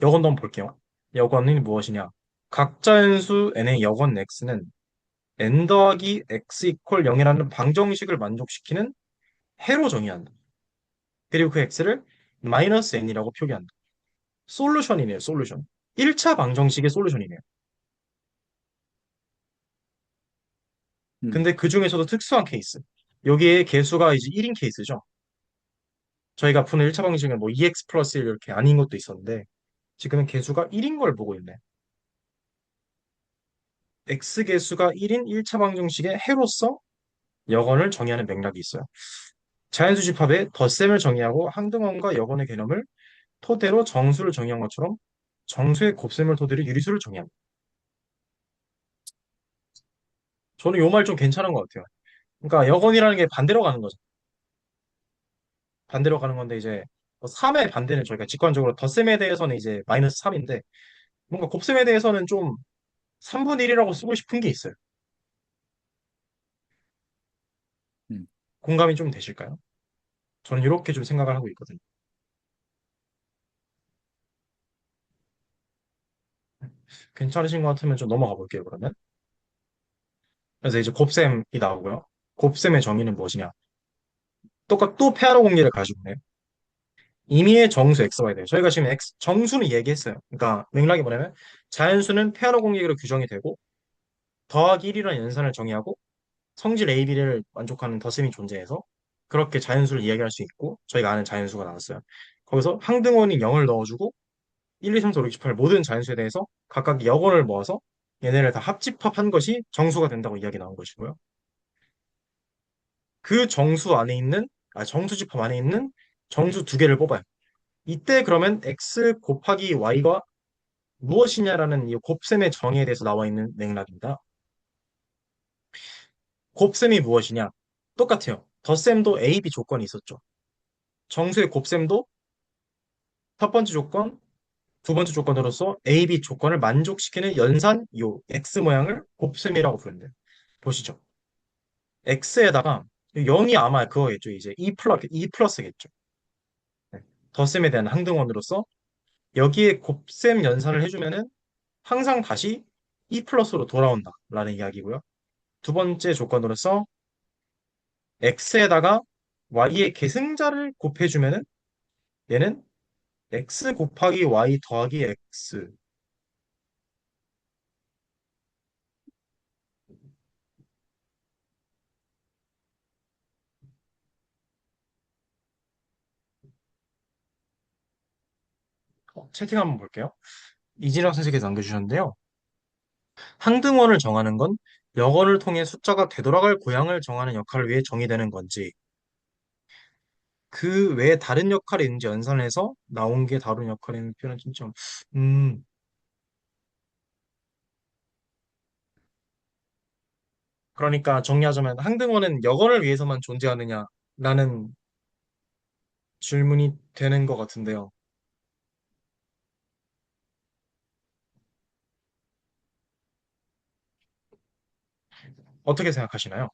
여건도 한번 볼게요. 여건은 무엇이냐? 각자 연수 n의 여건 x는 n 더하기 x 이퀄 0이라는 방정식을 만족시키는 해로 정의한다. 그리고 그 x를 마이너스 n이라고 표기한다. 솔루션이네요, 솔루션. 1차 방정식의 솔루션이네요. 음, 근데 그 중에서도 특수한 케이스. 여기에 개수가 이제 1인 케이스죠. 저희가 푸는 1차 방정식은 뭐 2x 플러스 1 이렇게 아닌 것도 있었는데 지금은 개수가 1인 걸 보고 있네. x 개수가 1인 1차 방정식의 해로서 여건을 정의하는 맥락이 있어요. 자연수 집합에 덧셈을 정의하고 항등원과 여건의 개념을 토대로 정수를 정의한 것처럼 정수의 곱셈을 토대로 유리수를 정의합니다. 저는 요 말 좀 괜찮은 것 같아요. 그러니까 여건이라는 게 반대로 가는 거죠. 반대로 가는 건데 이제 3의 반대는 저희가 직관적으로 덧셈에 대해서는 이제 마이너스 3인데 뭔가 곱셈에 대해서는 좀 3분의 1이라고 쓰고 싶은 게 있어요. 음. 공감이 좀 되실까요? 저는 이렇게 좀 생각을 하고 있거든요. 괜찮으신 것 같으면 좀 넘어가 볼게요, 그러면. 그래서 이제 곱셈이 나오고요. 곱셈의 정의는 무엇이냐? 또 페아로 공리를 가지고 오네요. 임의의 정수 xy에 대해 저희가 지금 정수는 얘기했어요. 그러니까 맥락이 뭐냐면 자연수는 페아로 공리로 규정이 되고 더하기 1이라는 연산을 정의하고 성질 A, B를 만족하는 덧셈이 존재해서 그렇게 자연수를 이야기할 수 있고 저희가 아는 자연수가 나왔어요. 거기서 항등원인 0을 넣어주고 1, 2, 3, 4, 5, 6, 7, 8 모든 자연수에 대해서 각각 여건을 모아서 얘네를 다 합집합한 것이 정수가 된다고 이야기 나온 것이고요. 그 정수집합 안에 있는 정수 두 개를 뽑아요. 이때 그러면 x 곱하기 y가 무엇이냐라는 이 곱셈의 정의에 대해서 나와 있는 맥락입니다. 곱셈이 무엇이냐? 똑같아요. 덧셈도 A, B 조건이 있었죠. 정수의 곱셈도 첫 번째 조건, 두 번째 조건으로서 A, B 조건을 만족시키는 연산 요 X 모양을 곱셈이라고 부른대요. 보시죠. X에다가 0이 아마 그거겠죠. 이제 E 플러스겠죠. 덧셈에 대한 항등원으로서 여기에 곱셈 연산을 해주면은 항상 다시 E 플러스로 돌아온다라는 이야기고요. 두 번째 조건으로서 x에다가 y의 계승자를 곱해주면은 얘는 x 곱하기 y 더하기 x. 채팅 한번 볼게요. 이진영 선생님께서 남겨주셨는데요. 항등원을 정하는 건 역언을 통해 숫자가 되돌아갈 고향을 정하는 역할을 위해 정의되는 건지 그 외에 다른 역할이 있는지 연산해서 나온 게 다른 역할인 표현은 진짜 음 그러니까 정리하자면 항등원은 역언을 위해서만 존재하느냐라는 질문이 되는 것 같은데요. 어떻게 생각하시나요?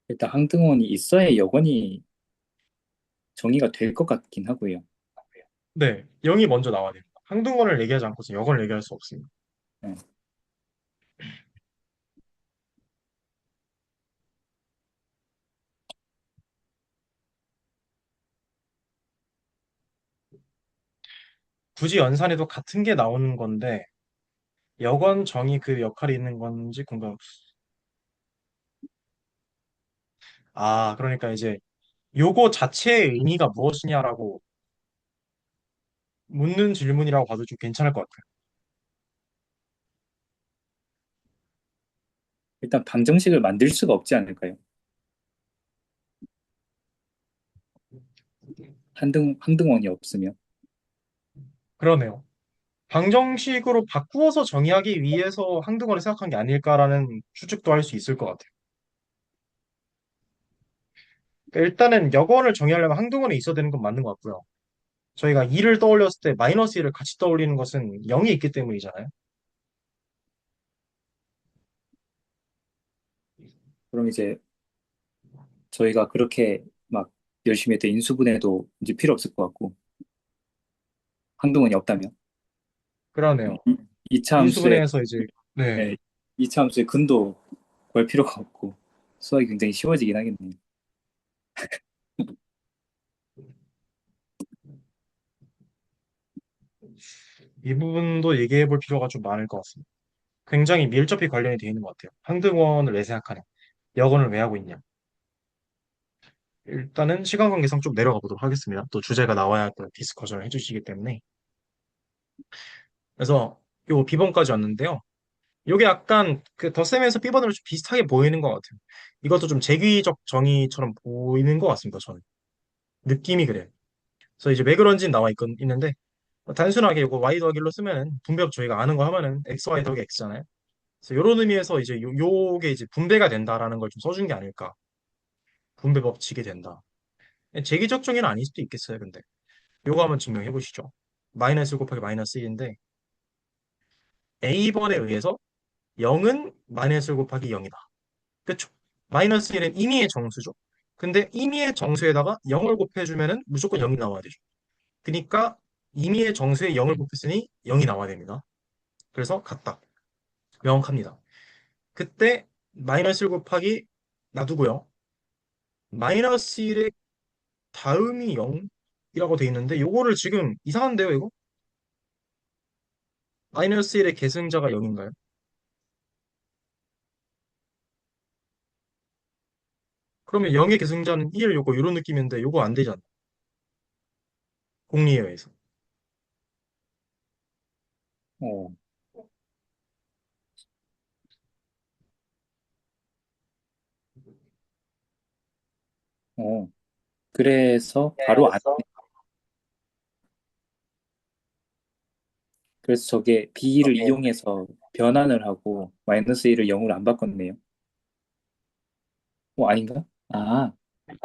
일단 항등원이 있어야 여건이 정의가 될 것 같긴 하고요. 네, 0이 먼저 나와야 됩니다. 항등원을 얘기하지 않고서 역언을 얘기할 수 없습니다. 네. 굳이 연산해도 같은 게 나오는 건데 역언 정의 그 역할이 있는 건지 궁금. 아, 그러니까 이제 요거 자체의 의미가 무엇이냐라고 묻는 질문이라고 봐도 좀 괜찮을 것 같아요. 일단 방정식을 만들 수가 없지 않을까요? 항등원이 없으면. 그러네요. 방정식으로 바꾸어서 정의하기 위해서 항등원을 생각한 게 아닐까라는 추측도 할 수 있을 것 같아요. 그러니까 일단은 역언을 정의하려면 항등원이 있어야 되는 건 맞는 것 같고요. 저희가 2를 떠올렸을 때 마이너스 1을 같이 떠올리는 것은 0이 있기 때문이잖아요. 그럼 이제 저희가 그렇게 막 열심히 했던 인수분해도 이제 필요 없을 것 같고, 항등원이 없다면. 그러네요. 2차 함수의, 인수분해에서 이제 네. 네, 2차 함수의 근도 구할 필요가 없고, 수학이 굉장히 쉬워지긴 하겠네요. 이 부분도 얘기해 볼 필요가 좀 많을 것 같습니다. 굉장히 밀접히 관련이 되어 있는 것 같아요. 항등원을 왜 생각하냐? 역언을 왜 하고 있냐? 일단은 시간 관계상 좀 내려가 보도록 하겠습니다. 또 주제가 나와야 또 디스커션을 해주시기 때문에. 그래서 요 B번까지 왔는데요. 요게 약간 그 덧셈에서 B번으로 좀 비슷하게 보이는 것 같아요. 이것도 좀 재규적 정의처럼 보이는 것 같습니다. 저는. 느낌이 그래요. 그래서 이제 왜 그런지는 있는데 단순하게 이거 y 더하기 1로 쓰면은 분배법 저희가 아는 거 하면은 xy 더하기 x잖아요. 그래서 이런 의미에서 이제 요게 이제 분배가 된다라는 걸 좀 써준 게 아닐까. 분배 법칙이 된다. 재기적 정의는 아닐 수도 있겠어요, 근데. 요거 한번 증명해 보시죠. 마이너스 1 곱하기 마이너스 1인데 A번에 의해서 0은 마이너스 1 곱하기 0이다. 그쵸? 마이너스 1은 임의의 정수죠. 근데 임의의 정수에다가 0을 곱해주면은 무조건 0이 나와야 되죠. 그러니까 임의의 정수에 0을 곱했으니 0이 나와야 됩니다. 그래서 같다. 명확합니다. 그때 마이너스 1 곱하기 놔두고요. 마이너스 1의 다음이 0이라고 돼 있는데 요거를 지금 이상한데요, 이거? 마이너스 1의 계승자가 0인가요? 그러면 0의 계승자는 1 요거 이런 느낌인데 요거 안 되잖아. 공리에 의해서. 어, 어. 그래서 바로 안, 그래서 저게 B를 이용해서 변환을 하고 마이너스 1을 0으로 안 바꿨네요. 아닌가? 아,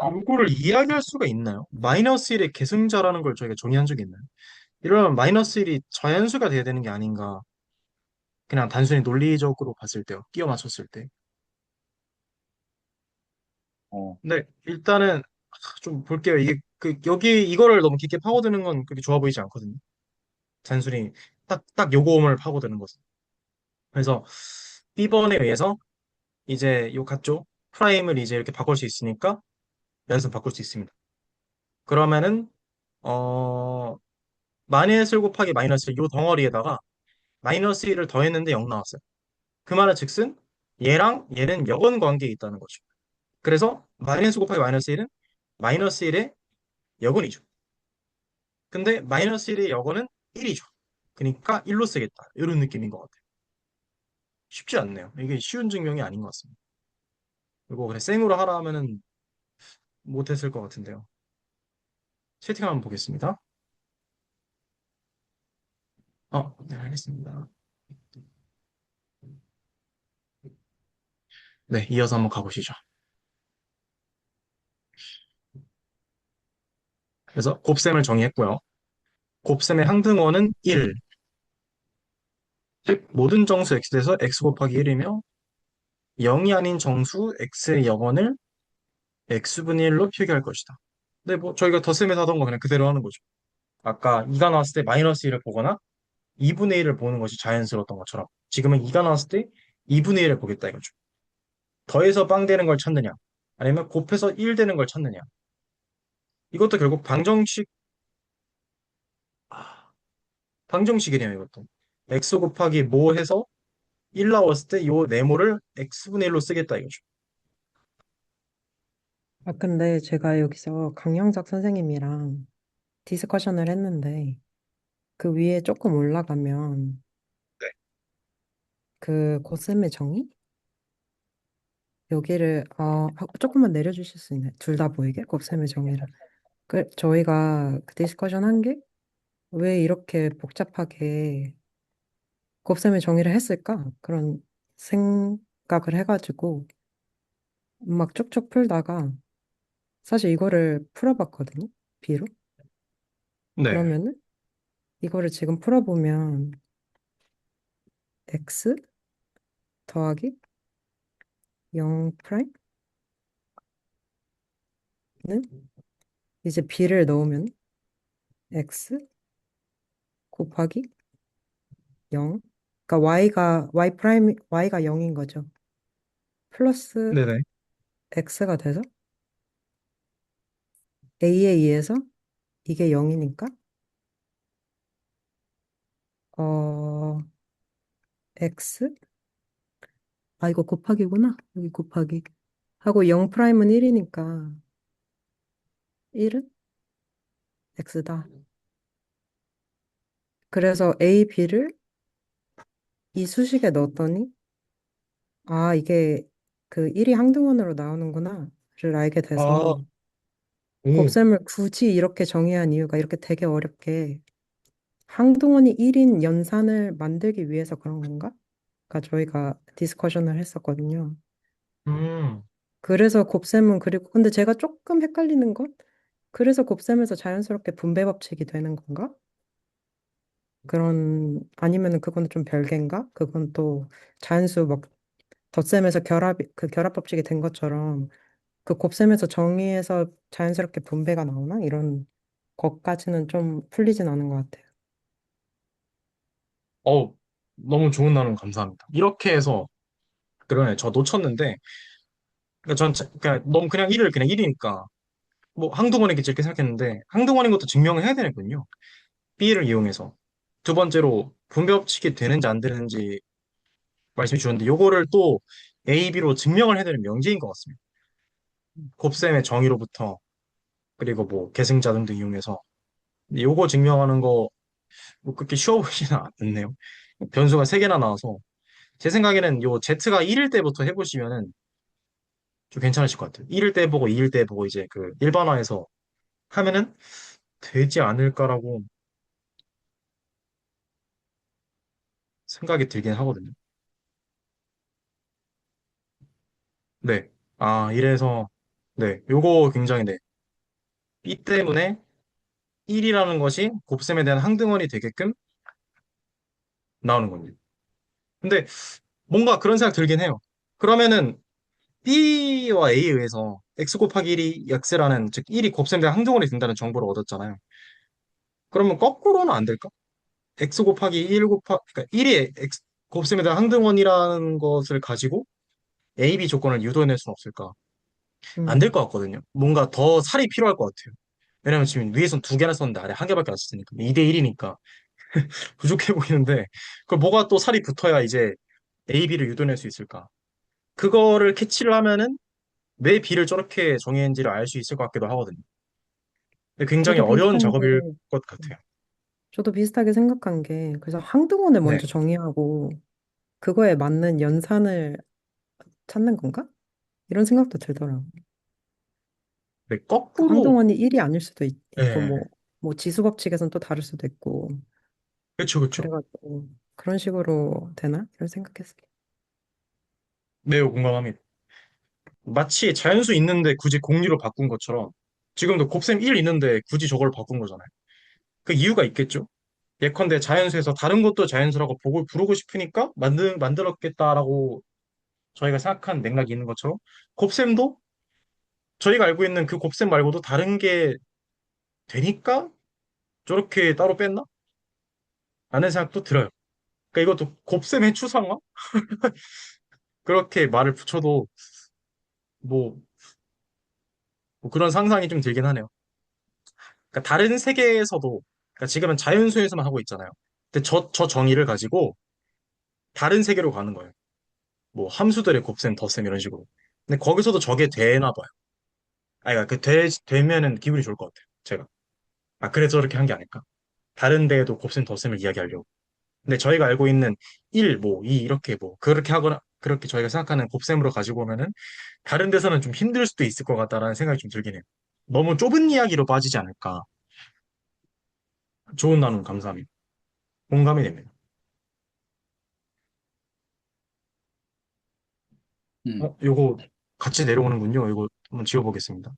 요거를 이야기할 수가 있나요? 마이너스 1의 계승자라는 걸 저희가 정의한 적이 있나요? 이러면 마이너스 1이 자연수가 돼야 되는 게 아닌가. 그냥 단순히 논리적으로 봤을 때요. 끼워 맞췄을 때. 어, 근데 일단은 좀 볼게요. 이게 여기 이거를 너무 깊게 파고드는 건 그렇게 좋아 보이지 않거든요. 단순히 딱 요거음을 파고드는 것은. 그래서 B번에 의해서 이제 요 같죠? 프라임을 이제 이렇게 바꿀 수 있으니까 연습 바꿀 수 있습니다. 그러면은 어 마이너스 1 곱하기 마이너스 1, 요 덩어리에다가 마이너스 1을 더했는데 0 나왔어요. 그 말은 즉슨 얘랑 얘는 역원 관계에 있다는 거죠. 그래서 마이너스 곱하기 마이너스 1은 마이너스 1의 역원이죠. 근데 마이너스 1의 역원은 1이죠. 그러니까 1로 쓰겠다. 이런 느낌인 것 같아요. 쉽지 않네요. 이게 쉬운 증명이 아닌 것 같습니다. 이거 그냥 생으로 하라 하면은 못했을 것 같은데요. 채팅 한번 보겠습니다. 네, 알겠습니다. 네, 이어서 한번 가보시죠. 그래서 곱셈을 정의했고요. 곱셈의 항등원은 1, 즉 모든 정수 x에서 x 곱하기 1이며 0이 아닌 정수 x의 영원을 x분의 1로 표기할 것이다. 근데 뭐 저희가 덧셈에서 하던 거 그냥 그대로 하는 거죠. 아까 2가 나왔을 때 마이너스 1을 보거나 2분의 1을 보는 것이 자연스러웠던 것처럼 지금은 2가 나왔을 때 2분의 1을 보겠다 이거죠. 더해서 빵 되는 걸 찾느냐 아니면 곱해서 1 되는 걸 찾느냐. 이것도 결국 방정식이네요 이것도. x 곱하기 뭐 해서 1 나왔을 때 요 네모를 x분의 1로 쓰겠다 이거죠. 아, 근데 제가 여기서 강영작 선생님이랑 디스커션을 했는데 그 위에 조금 올라가면 네. 그 고쌤의 정의? 여기를 조금만 내려주실 수 있나요? 둘 다 보이게 곱셈의 정의를. 저희가 그 디스커션 한 게 왜 이렇게 복잡하게 곱셈의 정의를 했을까? 그런 생각을 해가지고 막 쭉쭉 풀다가 사실 이거를 풀어봤거든요. B로. 네. 그러면은 이거를 지금 풀어보면 x 더하기 0 프라임은 이제 b를 넣으면 x 곱하기 0. 그러니까 y가 0인 거죠. 플러스 네네. x가 돼서 a에 의해서 이게 0이니까 어 x 이거 곱하기구나. 여기 곱하기 하고 0 프라임은 1이니까 1은 x다. 그래서 a, b를 이 수식에 넣었더니 이게 그 1이 항등원으로 나오는구나를 알게 아, 돼서 오. 곱셈을 굳이 이렇게 정의한 이유가 이렇게 되게 어렵게 항등원이 1인 연산을 만들기 위해서 그런 건가? 가 저희가 디스커션을 했었거든요. 음. 그래서 곱셈은 그리고 근데 제가 조금 헷갈리는 건 그래서 곱셈에서 자연스럽게 분배 법칙이 되는 건가? 그런 아니면은 그건 좀 별개인가? 그건 또 자연수 막 덧셈에서 결합 법칙이 된 것처럼 그 곱셈에서 정의해서 자연스럽게 분배가 나오나? 이런 것까지는 좀 풀리진 않은 것 같아요. 어우, 너무 좋은 나눔 감사합니다. 이렇게 해서, 그러네. 저 놓쳤는데, 그러니까 그러니까 너무 그냥 1을 그냥 1이니까, 뭐, 항동원이겠지 이렇게 생각했는데, 항동원인 것도 증명을 해야 되는군요. B를 이용해서. 두 번째로, 분배법칙이 되는지 안 되는지 말씀해 주셨는데, 요거를 또 A, B로 증명을 해야 되는 명제인 것 같습니다. 곱셈의 정의로부터, 그리고 뭐, 계승자 등등 이용해서. 근데 요거 증명하는 거, 뭐, 그렇게 쉬워 보이지는 않네요. 변수가 3개나 나와서. 제 생각에는 요 Z가 1일 때부터 해보시면은 좀 괜찮으실 것 같아요. 1일 때 보고 2일 때 보고 이제 그 일반화해서 하면은 되지 않을까라고 생각이 들긴 하거든요. 네. 이래서 네. 요거 굉장히 네. B 때문에 1이라는 것이 곱셈에 대한 항등원이 되게끔 나오는 겁니다. 근데 뭔가 그런 생각 들긴 해요. 그러면은 B와 A에 의해서 x 곱하기 1이 x라는, 즉 1이 곱셈된 항등원이 된다는 정보를 얻었잖아요. 그러면 거꾸로는 안 될까? x 곱하기 1 그러니까 1이 곱셈에 대한 항등원이라는 것을 가지고 A, B 조건을 유도해낼 수는 없을까? 안 될 음. 것 같거든요. 뭔가 더 살이 필요할 것 같아요. 왜냐면 지금 위에선 두 개나 썼는데 아래 한 개밖에 안 썼으니까. 2대 1이니까 부족해 보이는데, 그 뭐가 또 살이 붙어야 이제 A, B를 유도해낼 수 있을까? 그거를 캐치를 하면은 왜 B를 저렇게 정했는지를 알 수 있을 것 같기도 하거든요. 근데 굉장히 저도 어려운 비슷한 게, 작업일 것 같아요. 저도 비슷하게 생각한 게, 그래서 항등원을 네. 먼저 정의하고, 그거에 맞는 연산을 찾는 건가? 이런 생각도 들더라고요. 네, 그 거꾸로, 항등원이 1이 아닐 수도 있고, 예, 뭐 지수 법칙에선 또 다를 수도 있고, 그렇죠, 그렇죠. 그래가지고, 그런 식으로 되나? 이런 생각했어요. 매우 공감합니다. 마치 자연수 있는데 굳이 공리로 바꾼 것처럼 지금도 곱셈 1 있는데 굳이 저걸 바꾼 거잖아요. 그 이유가 있겠죠. 예컨대 자연수에서 다른 것도 자연수라고 보고 부르고 싶으니까 만들었겠다라고 저희가 생각한 맥락이 있는 것처럼 곱셈도 저희가 알고 있는 그 곱셈 말고도 다른 게 되니까 저렇게 따로 뺐나? 라는 생각도 들어요. 그러니까 이것도 곱셈의 추상화? 그렇게 말을 붙여도 뭐, 뭐 그런 상상이 좀 들긴 하네요. 그러니까 다른 세계에서도, 그러니까 지금은 자연수에서만 하고 있잖아요. 근데 저 정의를 가지고 다른 세계로 가는 거예요. 뭐 함수들의 곱셈, 덧셈 이런 식으로. 근데 거기서도 저게 되나 봐요. 아, 그러니까 되면은 기분이 좋을 것 같아요. 제가. 아, 그래서 저렇게 한 게 아닐까? 다른 데에도 곱셈, 덧셈을 이야기하려고. 근데 저희가 알고 있는 1, 뭐, 2 이렇게 뭐 그렇게 하거나 그렇게 저희가 생각하는 곱셈으로 가지고 오면은 다른 데서는 좀 힘들 수도 있을 것 같다라는 생각이 좀 들긴 해요. 너무 좁은 이야기로 빠지지 않을까. 좋은 나눔 감사합니다. 공감이 됩니다. 음. 요거 같이 내려오는군요. 이거 한번 지워보겠습니다.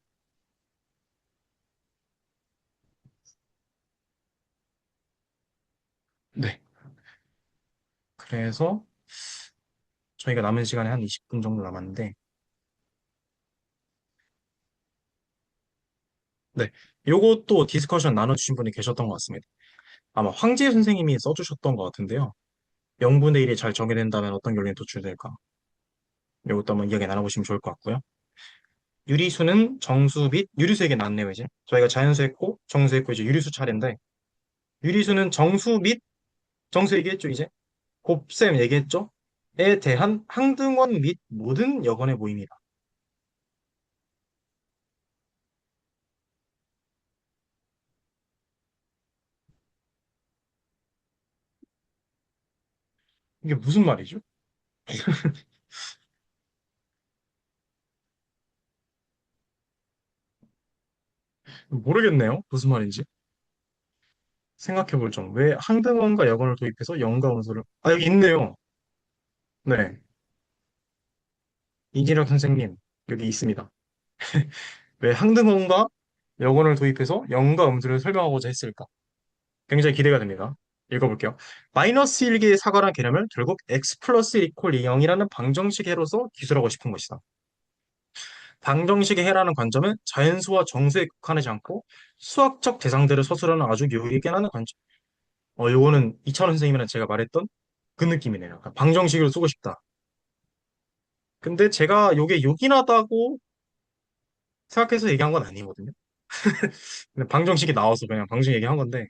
네. 그래서 저희가 남은 시간에 한 20분 정도 남았는데, 네. 요것도 디스커션 나눠주신 분이 계셨던 것 같습니다. 아마 황지혜 선생님이 써주셨던 것 같은데요. 명분의 일이 잘 정의된다면 어떤 결론이 도출될까? 요것도 한번 이야기 나눠보시면 좋을 것 같고요. 유리수는 정수 및 유리수 얘기 나왔네요, 이제. 저희가 자연수 했고, 정수 했고, 이제 유리수 차례인데, 유리수는 정수 및 정수 얘기했죠, 이제. 곱셈 얘기했죠? 에 대한 항등원 및 모든 여건의 모임이다. 이게 무슨 말이죠? 모르겠네요. 무슨 말인지. 생각해 볼 점. 왜 항등원과 여건을 도입해서 영과 음수를, 아, 여기 있네요. 네. 이진혁 선생님, 여기 있습니다. 왜 항등원과 여건을 도입해서 영과 음수를 설명하고자 했을까? 굉장히 기대가 됩니다. 읽어볼게요. 마이너스 1개의 사과란 개념을 결국 x 플러스 1 이퀄 0이라는 방정식 해로서 기술하고 싶은 것이다. 방정식의 해라는 관점은 자연수와 정수에 국한하지 않고 수학적 대상들을 서술하는 아주 유의게 하는 관점. 요거는 이찬원 선생님이랑 제가 말했던 그 느낌이네요. 약간 방정식으로 쓰고 싶다. 근데 제가 요게 요긴하다고 생각해서 얘기한 건 아니거든요. 근데 방정식이 나와서 그냥 방정 얘기한 건데,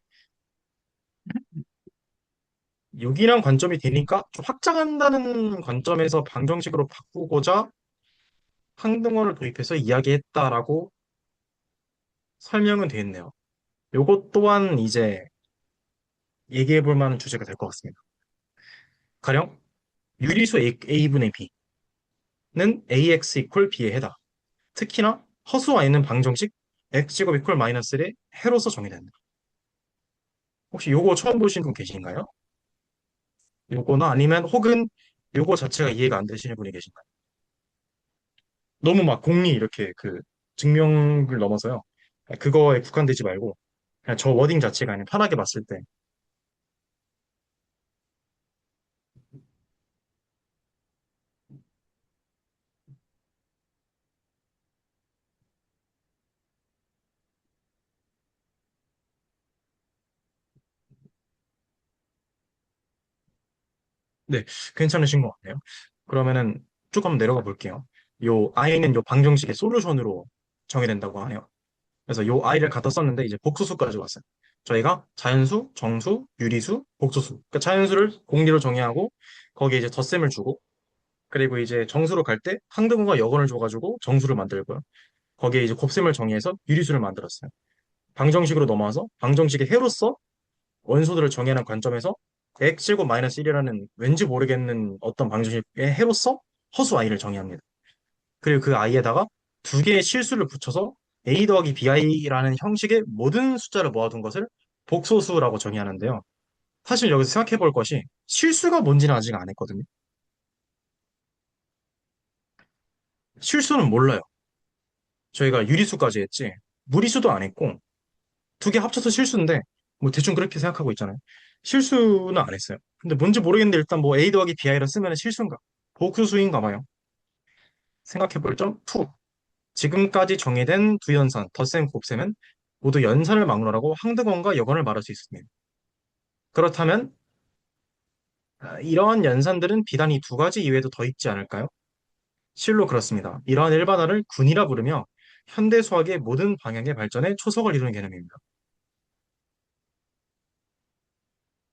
요긴한 관점이 되니까 좀 확장한다는 관점에서 방정식으로 바꾸고자 항등원을 도입해서 이야기했다라고 설명은 돼 있네요. 요것 또한 이제 얘기해 볼 만한 주제가 될 것 같습니다. 가령 유리수 A분의 B는 AX 이퀄 B의 해다. 특히나 허수와 있는 방정식 X제곱 이퀄 마이너스 1의 해로서 정의된다. 혹시 요거 처음 보신 분 계신가요? 요거나 아니면 혹은 요거 자체가 이해가 안 되시는 분이 계신가요? 너무 막 공리 이렇게 그 증명을 넘어서요. 그거에 국한되지 말고 그냥 저 워딩 자체가 그냥 편하게 봤을 때 네, 괜찮으신 것 같네요. 그러면은 조금 내려가 볼게요. 요 i는 요 방정식의 솔루션으로 정의된다고 하네요. 그래서 요 i를 갖다 썼는데 이제 복소수까지 왔어요. 저희가 자연수, 정수, 유리수, 복소수. 그러니까 자연수를 공리로 정의하고 거기에 이제 덧셈을 주고 그리고 이제 정수로 갈 때 항등호가 여건을 줘가지고 정수를 만들고요. 거기에 이제 곱셈을 정의해서 유리수를 만들었어요. 방정식으로 넘어와서 방정식의 해로서 원소들을 정의하는 관점에서 x제곱 마이너스 1이라는 왠지 모르겠는 어떤 방정식의 해로서 허수 i를 정의합니다. 그리고 그 i에다가 두 개의 실수를 붙여서 a 더하기 bi라는 형식의 모든 숫자를 모아둔 것을 복소수라고 정의하는데요. 사실 여기서 생각해 볼 것이 실수가 뭔지는 아직 안 했거든요. 실수는 몰라요. 저희가 유리수까지 했지 무리수도 안 했고 두 개 합쳐서 실수인데 뭐 대충 그렇게 생각하고 있잖아요. 실수는 안 했어요. 근데 뭔지 모르겠는데 일단 뭐 a 더하기 bi라 쓰면 실수인가? 복수수인가 봐요. 생각해 볼 점 2. 지금까지 정의된 두 연산, 덧셈, 곱셈은 모두 연산을 막론하고 항등원과 여건을 말할 수 있습니다. 그렇다면 이러한 연산들은 비단이 두 가지 이외에도 더 있지 않을까요? 실로 그렇습니다. 이러한 일반화를 군이라 부르며 현대 수학의 모든 방향의 발전에 초석을 이루는 개념입니다.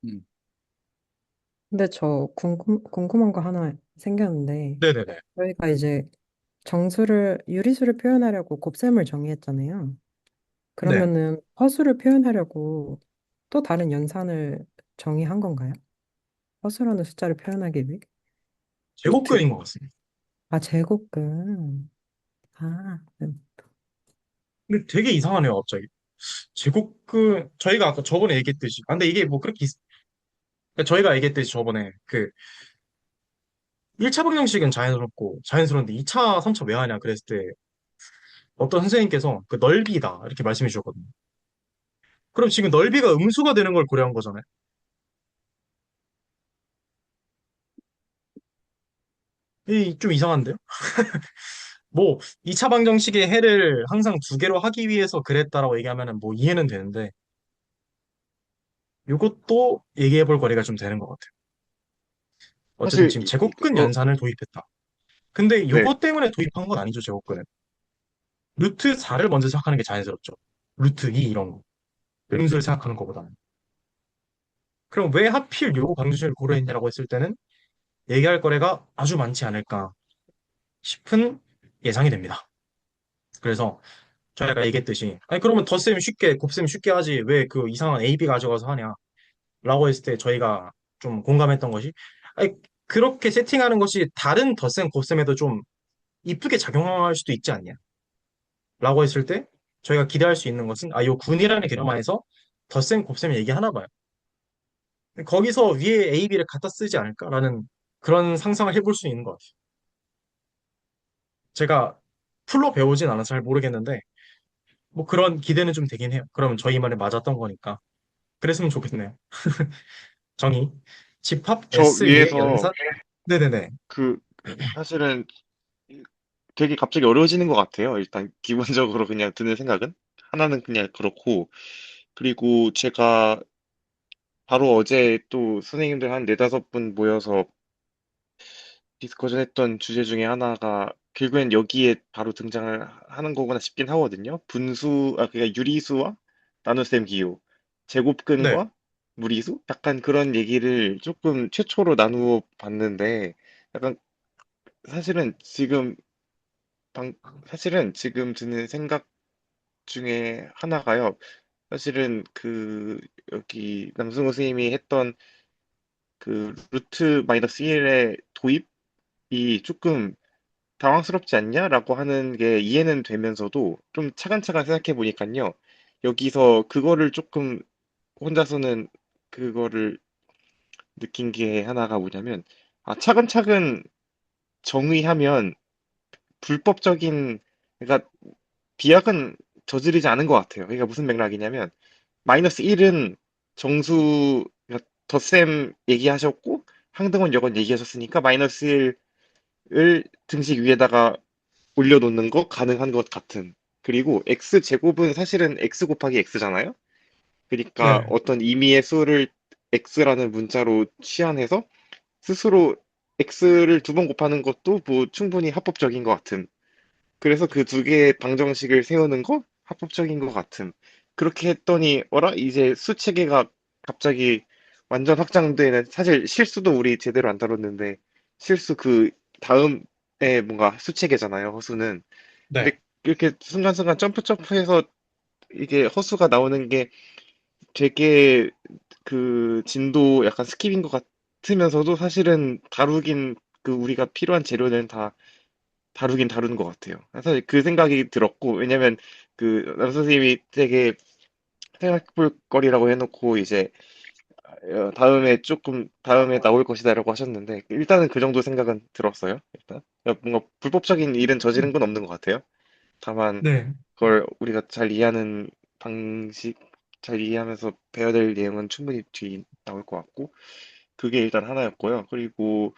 음. 근데 저 궁금한 거 하나 생겼는데, 네네네. 저희가 이제 유리수를 표현하려고 곱셈을 정의했잖아요. 네. 그러면은 허수를 표현하려고 또 다른 연산을 정의한 건가요? 허수라는 숫자를 표현하기 위해? 루트. 제곱근인 것 같습니다. 아, 제곱근. 아, 근데 되게 이상하네요, 갑자기. 저희가 아까 저번에 얘기했듯이. 근데 이게 뭐 그렇게, 그러니까 저희가 얘기했듯이 저번에 1차 방정식은 자연스러운데 2차, 3차 왜 하냐 그랬을 때 어떤 선생님께서 그 넓이다 이렇게 말씀해 주셨거든요. 그럼 지금 넓이가 음수가 되는 걸 고려한 거잖아요. 이 좀 이상한데요? 뭐 2차 방정식의 해를 항상 두 개로 하기 위해서 그랬다라고 얘기하면은 뭐 이해는 되는데 이것도 얘기해 볼 거리가 좀 되는 것 같아요. 어쨌든 사실 지금 제곱근 그거 연산을 도입했다. 근데 네. 이것 때문에 도입한 건 아니죠, 제곱근은. 루트 4를 먼저 생각하는 게 자연스럽죠. 루트 2 이런 거. 음수를 생각하는 것보다는. 그럼 왜 하필 요 방정식을 고려했냐라고 했을 때는 얘기할 거리가 아주 많지 않을까 싶은 예상이 됩니다. 그래서 저희가 얘기했듯이 아니 그러면 덧셈 쉽게 곱셈 쉽게 하지 왜 그 이상한 AB 가져가서 하냐 라고 했을 때 저희가 좀 공감했던 것이 아니 그렇게 세팅하는 것이 다른 덧셈 곱셈에도 좀 이쁘게 작용할 수도 있지 않냐 라고 했을 때 저희가 기대할 수 있는 것은 요 군이라는 개념하에서 덧셈 곱셈 얘기하나 봐요. 거기서 위에 AB를 갖다 쓰지 않을까라는 그런 상상을 해볼 수 있는 것 같아요. 제가 풀로 배우진 않아서 잘 모르겠는데 뭐 그런 기대는 좀 되긴 해요. 그러면 저희 말에 맞았던 거니까 그랬으면 좋겠네요. 정의 집합 저 S2의 위에서 연산 네네네. 그 사실은 되게 갑자기 어려워지는 것 같아요. 일단 기본적으로 그냥 드는 생각은 하나는 그냥 그렇고 그리고 제가 바로 어제 또 선생님들 한 네다섯 분 모여서 디스커션 했던 주제 중에 하나가 결국엔 여기에 바로 등장을 하는 거구나 싶긴 하거든요. 그러니까 유리수와 나눗셈 기호, 네. 제곱근과 무리수? 약간 그런 얘기를 조금 최초로 나누어 봤는데, 약간 사실은 지금, 방, 사실은 지금 드는 생각 중에 하나가요. 사실은 여기 남승우 선생님이 했던 그 루트 마이너스 1의 도입이 조금 당황스럽지 않냐라고 하는 게 이해는 되면서도 좀 차근차근 생각해 보니까요. 여기서 그거를 조금 혼자서는 그거를 느낀 게 하나가 뭐냐면, 차근차근 정의하면 불법적인, 그러니까 비약은 저지르지 않은 것 같아요. 그러니까 무슨 맥락이냐면, 마이너스 1은 정수, 그러니까 덧셈 얘기하셨고, 항등원 여건 얘기하셨으니까, 마이너스 1을 등식 위에다가 올려놓는 거 가능한 것 같은. 그리고 x제곱은 사실은 x 곱하기 x잖아요. 그러니까 네. 어떤 임의의 수를 x라는 문자로 치환해서 스스로 x를 두 번 곱하는 것도 뭐 충분히 합법적인 것 같음. 그래서 그 두 개의 방정식을 세우는 거 합법적인 것 같음. 그렇게 했더니 어라 이제 수 체계가 갑자기 완전 확장되는, 사실 실수도 우리 제대로 안 다뤘는데 실수 그 다음에 뭔가 수 체계잖아요, 허수는. 근데 네. 이렇게 순간순간 점프해서 이게 허수가 나오는 게 되게 그 진도 약간 스킵인 것 같으면서도 사실은 다루긴, 그 우리가 필요한 재료는 다 다루긴 다루는 것 같아요. 사실 그 생각이 들었고, 왜냐면 그 남 선생님이 되게 생각해볼 거리라고 해놓고 이제 다음에 나올 것이다라고 하셨는데, 일단은 그 정도 생각은 들었어요. 일단 뭔가 불법적인 일은 저지른 건 없는 것 같아요. 다만 네. 그걸 우리가 잘 이해하는 방식, 잘 이해하면서 배워야 될 내용은 충분히 뒤 나올 것 같고, 그게 일단 하나였고요. 그리고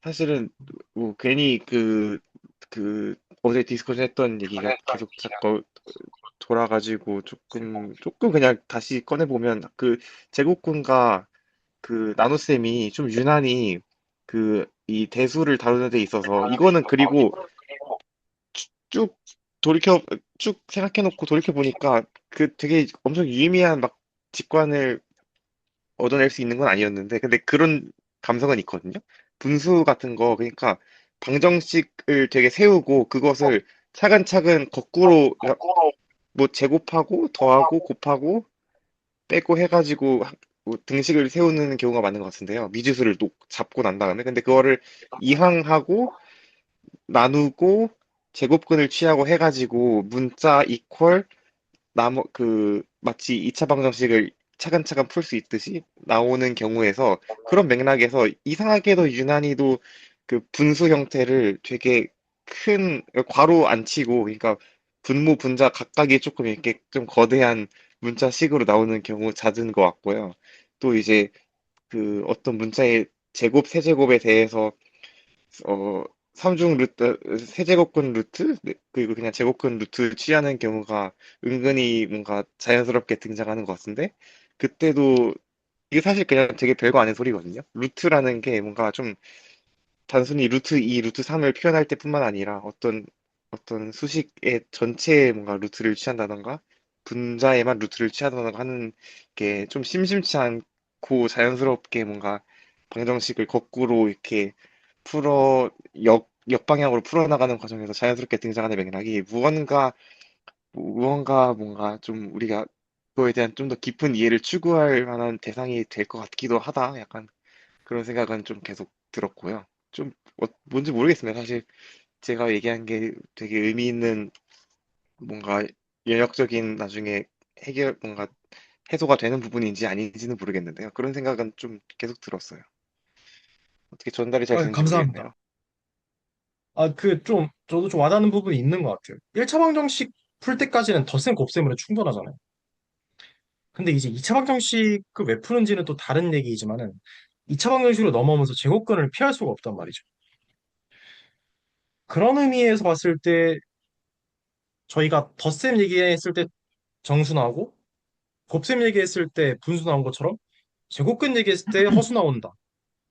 사실은 뭐 괜히 그 어제 디스커션 했던 얘기가 계속 자꾸 돌아가지고 조금 그냥 다시 꺼내보면, 그 제국군과 그 나눗셈이 좀 유난히 그 이 대수를 다루는 데 있어서, 이거는 그리고 쭉 돌이켜 쭉 생각해놓고 돌이켜 보니까 그 되게 엄청 유의미한 막 직관을 얻어낼 수 있는 건 아니었는데, 근데 그런 감성은 있거든요. 분수 같은 거, 그러니까 방정식을 되게 세우고 그것을 차근차근 거꾸로, 그러니까 뭐 제곱하고 더하고 곱하고 빼고 해가지고 뭐 등식을 세우는 경우가 많은 것 같은데요. 미지수를 잡고 난 다음에, 근데 그거를 이항하고 나누고 제곱근을 취하고 해가지고 문자 이퀄 마치 2차 방정식을 차근차근 풀 수 있듯이 나오는 경우에서, 그런 맥락에서 이상하게도 유난히도 그 분수 형태를 되게 큰 괄호 안 치고, 그러니까 분모 분자 각각이 조금 이렇게 좀 거대한 문자식으로 나오는 경우 잦은 것 같고요. 또 이제 그 어떤 문자의 제곱, 세제곱에 대해서 어, 삼중 루트, 세제곱근 루트, 네, 그리고 그냥 제곱근 루트 취하는 경우가 은근히 뭔가 자연스럽게 등장하는 것 같은데, 그때도 이게 사실 그냥 되게 별거 아닌 소리거든요. 루트라는 게 뭔가 좀 단순히 루트 2, 루트 3을 표현할 때뿐만 아니라 어떤 수식의 전체에 뭔가 루트를 취한다던가 분자에만 루트를 취한다던가 하는 게 좀 심심치 않고 자연스럽게 뭔가 방정식을 거꾸로 이렇게 풀어 역방향으로 풀어나가는 과정에서 자연스럽게 등장하는 맥락이 무언가 뭔가 좀 우리가 그거에 대한 좀 더 깊은 이해를 추구할 만한 대상이 될 것 같기도 하다. 약간 그런 생각은 좀 계속 들었고요. 좀 뭔지 모르겠습니다. 사실 제가 얘기한 게 되게 의미 있는 뭔가 연역적인 나중에 뭔가 해소가 되는 부분인지 아닌지는 모르겠는데요. 그런 생각은 좀 계속 들었어요. 어떻게 전달이 잘 되는지 감사합니다. 모르겠네요. 저도 좀 와닿는 부분이 있는 것 같아요. 1차 방정식 풀 때까지는 덧셈, 곱셈으로 충분하잖아요. 근데 이제 2차 방정식을 왜 푸는지는 또 다른 얘기이지만은 2차 방정식으로 넘어오면서 제곱근을 피할 수가 없단 말이죠. 그런 의미에서 봤을 때 저희가 덧셈 얘기했을 때 정수 나오고 곱셈 얘기했을 때 분수 나온 것처럼 제곱근 얘기했을 때 허수 나온다.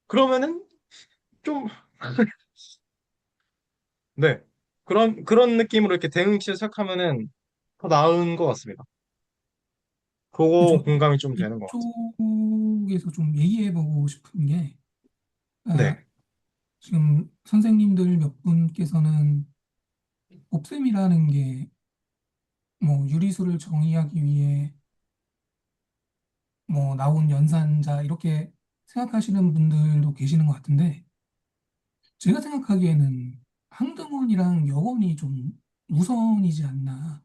그러면은 좀, 네. 그런 느낌으로 이렇게 대응치 생각하면은 더 나은 것 같습니다. 그거 저도 공감이 좀 되는 것 같아요. 이쪽에서 좀 얘기해보고 싶은 게, 아, 네. 지금 선생님들 몇 분께서는 곱셈이라는 게 뭐 유리수를 정의하기 위해 뭐 나온 연산자 이렇게 생각하시는 분들도 계시는 것 같은데, 제가 생각하기에는 항등원이랑 역원이 좀 우선이지 않나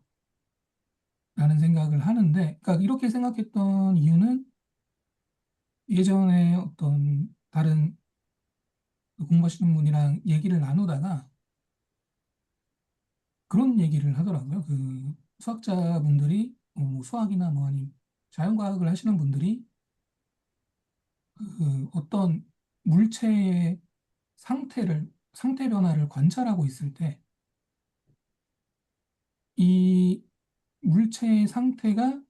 라는 생각을 하는데, 그러니까 이렇게 생각했던 이유는 예전에 어떤 다른 공부하시는 분이랑 얘기를 나누다가 그런 얘기를 하더라고요. 그 수학자분들이 뭐 수학이나 뭐 아니면 자연과학을 하시는 분들이 그 어떤 물체의 상태 변화를 관찰하고 있을 때 이 물체의 상태가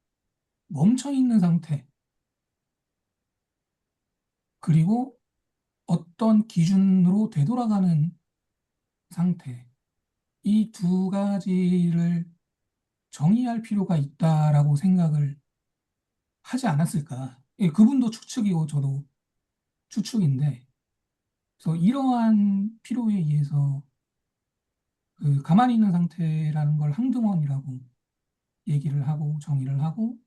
멈춰 있는 상태, 그리고 어떤 기준으로 되돌아가는 상태, 이 두 가지를 정의할 필요가 있다라고 생각을 하지 않았을까. 예, 그분도 추측이고 저도 추측인데, 그래서 이러한 필요에 의해서 그 가만히 있는 상태라는 걸 항등원이라고 얘기를 하고 정의를 하고,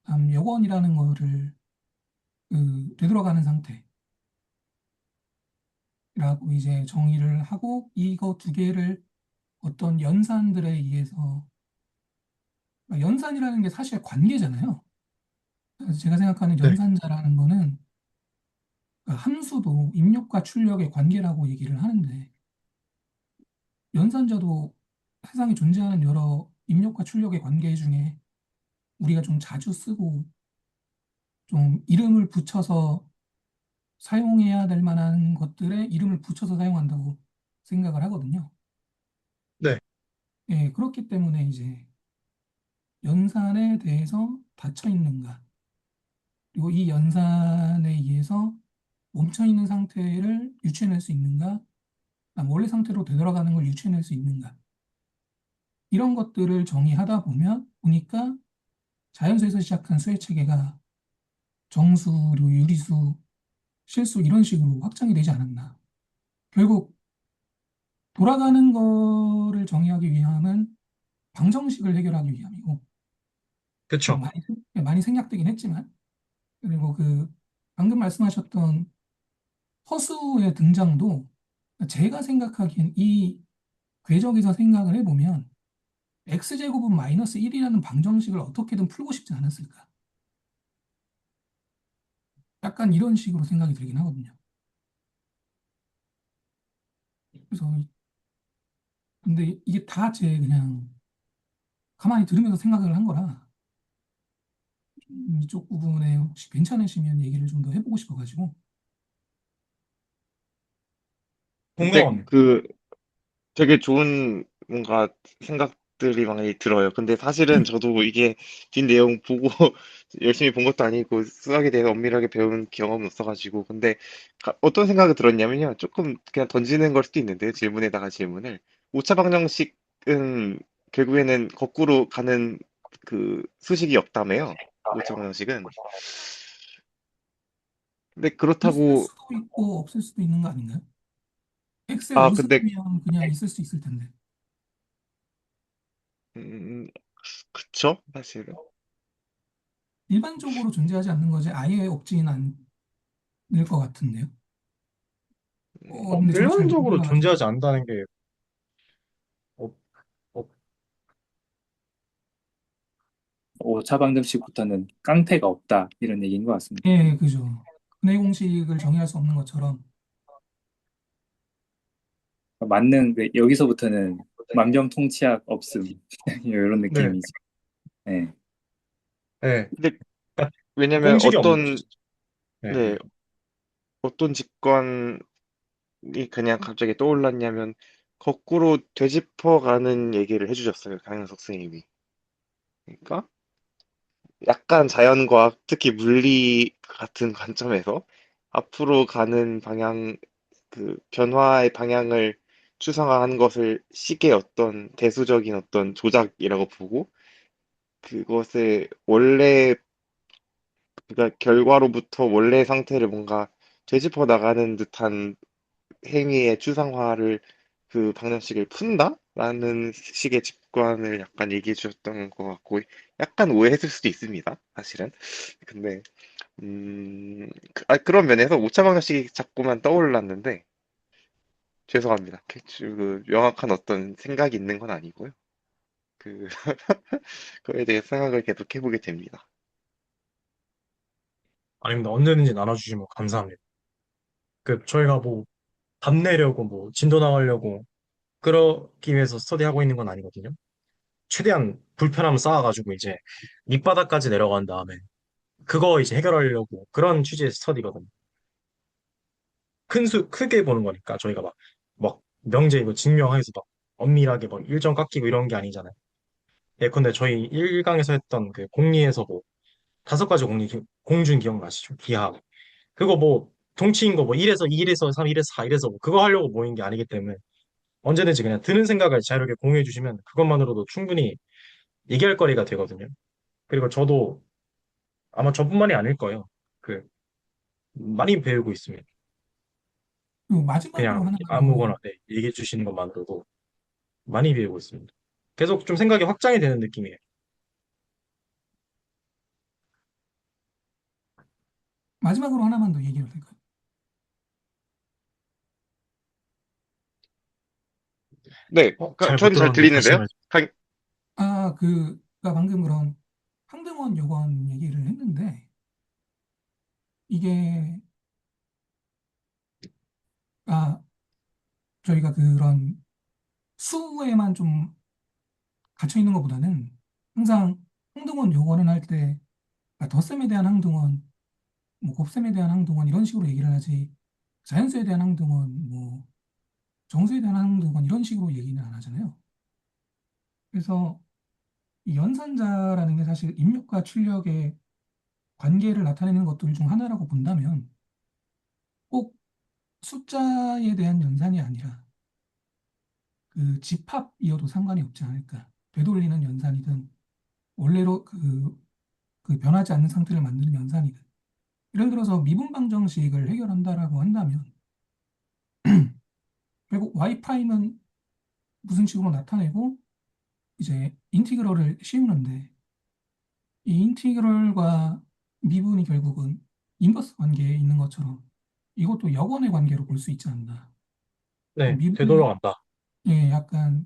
여건이라는 거를 그 되돌아가는 상태라고 이제 정의를 하고, 이거 두 개를 어떤 연산들에 의해서, 그러니까 연산이라는 게 사실 관계잖아요. 그래서 제가 생각하는 네. 연산자라는 거는 그 함수도 입력과 출력의 관계라고 얘기를 하는데, 연산자도 세상에 존재하는 여러 입력과 출력의 관계 중에 우리가 좀 자주 쓰고 좀 이름을 붙여서 사용해야 될 만한 것들에 이름을 붙여서 사용한다고 생각을 하거든요. 네. 예, 그렇기 때문에 이제 연산에 대해서 닫혀 있는가, 그리고 이 연산에 의해서 멈춰 있는 상태를 유추해낼 수 있는가, 원래 상태로 되돌아가는 걸 유추해낼 수 있는가, 이런 것들을 정의하다 보니까 자연수에서 시작한 수의 체계가 정수, 그리고 유리수, 실수 이런 식으로 확장이 되지 않았나. 결국 돌아가는 거를 정의하기 위함은 방정식을 해결하기 위함이고, 뭐 그쵸. 많이 생략되긴 했지만, 그리고 그 방금 말씀하셨던 허수의 등장도 제가 생각하기엔 이 궤적에서 생각을 해보면 x제곱은 마이너스 1이라는 방정식을 어떻게든 풀고 싶지 않았을까. 약간 이런 식으로 생각이 들긴 하거든요. 그래서 근데 이게 다 제 그냥 가만히 들으면서 생각을 한 거라, 이쪽 부분에 혹시 괜찮으시면 얘기를 좀 더 해보고 싶어가지고. 근데 공무원. 그 되게 좋은 뭔가 생각들이 많이 들어요. 근데 사실은 저도 이게 뒷 내용 보고 열심히 본 것도 아니고 수학에 대해서 엄밀하게 배운 경험은 없어가지고. 근데 어떤 생각이 들었냐면요. 조금 그냥 던지는 걸 수도 있는데요. 질문에다가 질문을. 오차 방정식은 결국에는 거꾸로 가는 그 수식이 없다며요. 오차 방정식은. 근데 있을 그렇다고, 수도 있고 없을 수도 있는 거 아닌가요? x에 아, 5 근데, 쓰면 그냥 있을 수 있을 텐데. 음, 그쵸? 사실은. 일반적으로 존재하지 않는 거지 아예 없지는 않을 것 같은데요. 근데 저도 잘 일반적으로 몰라가지고. 존재하지 않는다는 게, 없, 없, 오차 방정식부터는 깡패가 없다 이런 얘기인 것 같습니다. 예, 그죠. 근해 공식을 정의할 수 없는 것처럼. 맞는 여기서부터는 만병통치약 없음 이런 네. 느낌이지. 네. 네. 근데, 그러니까 왜냐면 공식이 없는, 네. 네, 어떤 직관이 그냥 갑자기 떠올랐냐면, 거꾸로 되짚어가는 얘기를 해주셨어요. 강현석 선생님이. 그러니까, 약간 자연과학, 특히 물리 같은 관점에서 앞으로 가는 방향, 그 변화의 방향을 추상화한 것을 식의 어떤 대수적인 어떤 조작이라고 보고, 그것을 원래, 그러니까 결과로부터 원래 상태를 뭔가 되짚어 나가는 듯한 행위의 추상화를, 그 방정식을 푼다라는 식의 직관을 약간 얘기해 주셨던 것 같고, 약간 오해했을 수도 있습니다, 사실은. 근데 그런 면에서 오차 방정식이 자꾸만 떠올랐는데, 죄송합니다. 그 명확한 어떤 생각이 있는 건 아니고요. 그 그거에 대해 생각을 계속 해보게 됩니다. 아닙니다. 언제든지 나눠주시면 감사합니다. 저희가 뭐, 답 내려고 뭐, 진도 나가려고, 그러기 위해서 스터디하고 있는 건 아니거든요. 최대한 불편함을 쌓아가지고 이제 밑바닥까지 내려간 다음에 그거 이제 해결하려고 그런 취지의 스터디거든요. 크게 보는 거니까 저희가 막 명제 이거 증명해서 막 엄밀하게 막 일정 깎이고 이런 게 아니잖아요. 예컨대 저희 1강에서 했던 그 공리에서 뭐 5가지 공리 공준 기억나시죠? 기하. 그거 뭐 동치인 거 뭐 1에서 2, 1에서 3, 1에서 4, 1에서 5 그거 하려고 모인 게 아니기 때문에 언제든지 그냥 드는 생각을 자유롭게 공유해 주시면 그것만으로도 충분히 얘기할 거리가 되거든요. 그리고 저도 아마 저뿐만이 아닐 거예요. 그 많이 배우고 있습니다. 그리고 마지막으로 그냥 하나 아무거나 네, 얘기해 주시는 것만으로도 많이 배우고 있습니다. 계속 좀 생각이 확장이 되는 느낌이에요. 마지막으로 하나만 더 얘기해도 될까요? 네, 잘 못 저는 잘 들었는데 다시 들리는데요? 말씀. 그가 방금 그런 항등원 요건 얘기를 했는데, 이게, 아, 저희가 그런 수에만 좀 갇혀 있는 것보다는 항상 항등원 요건을 할 때, 덧셈에 대한 항등원, 뭐 곱셈에 대한 항등원 이런 식으로 얘기를 하지, 자연수에 대한 항등원, 뭐 정수에 대한 항등원 이런 식으로 얘기는 안 하잖아요. 그래서 이 연산자라는 게 사실 입력과 출력의 관계를 나타내는 것들 중 하나라고 본다면 꼭 숫자에 대한 연산이 아니라 그 집합이어도 상관이 없지 않을까. 되돌리는 연산이든 원래로 그 변하지 않는 상태를 만드는 연산이든. 예를 들어서 미분방정식을 해결한다라고 한다면 결국 y 프라임은 무슨 식으로 나타내고 이제 인티그럴을 씌우는데 이 인티그럴과 미분이 결국은 인버스 관계에 있는 것처럼 이것도 역원의 관계로 볼 수 있지 않나. 네, 미분이 되돌아간다. 예, 약간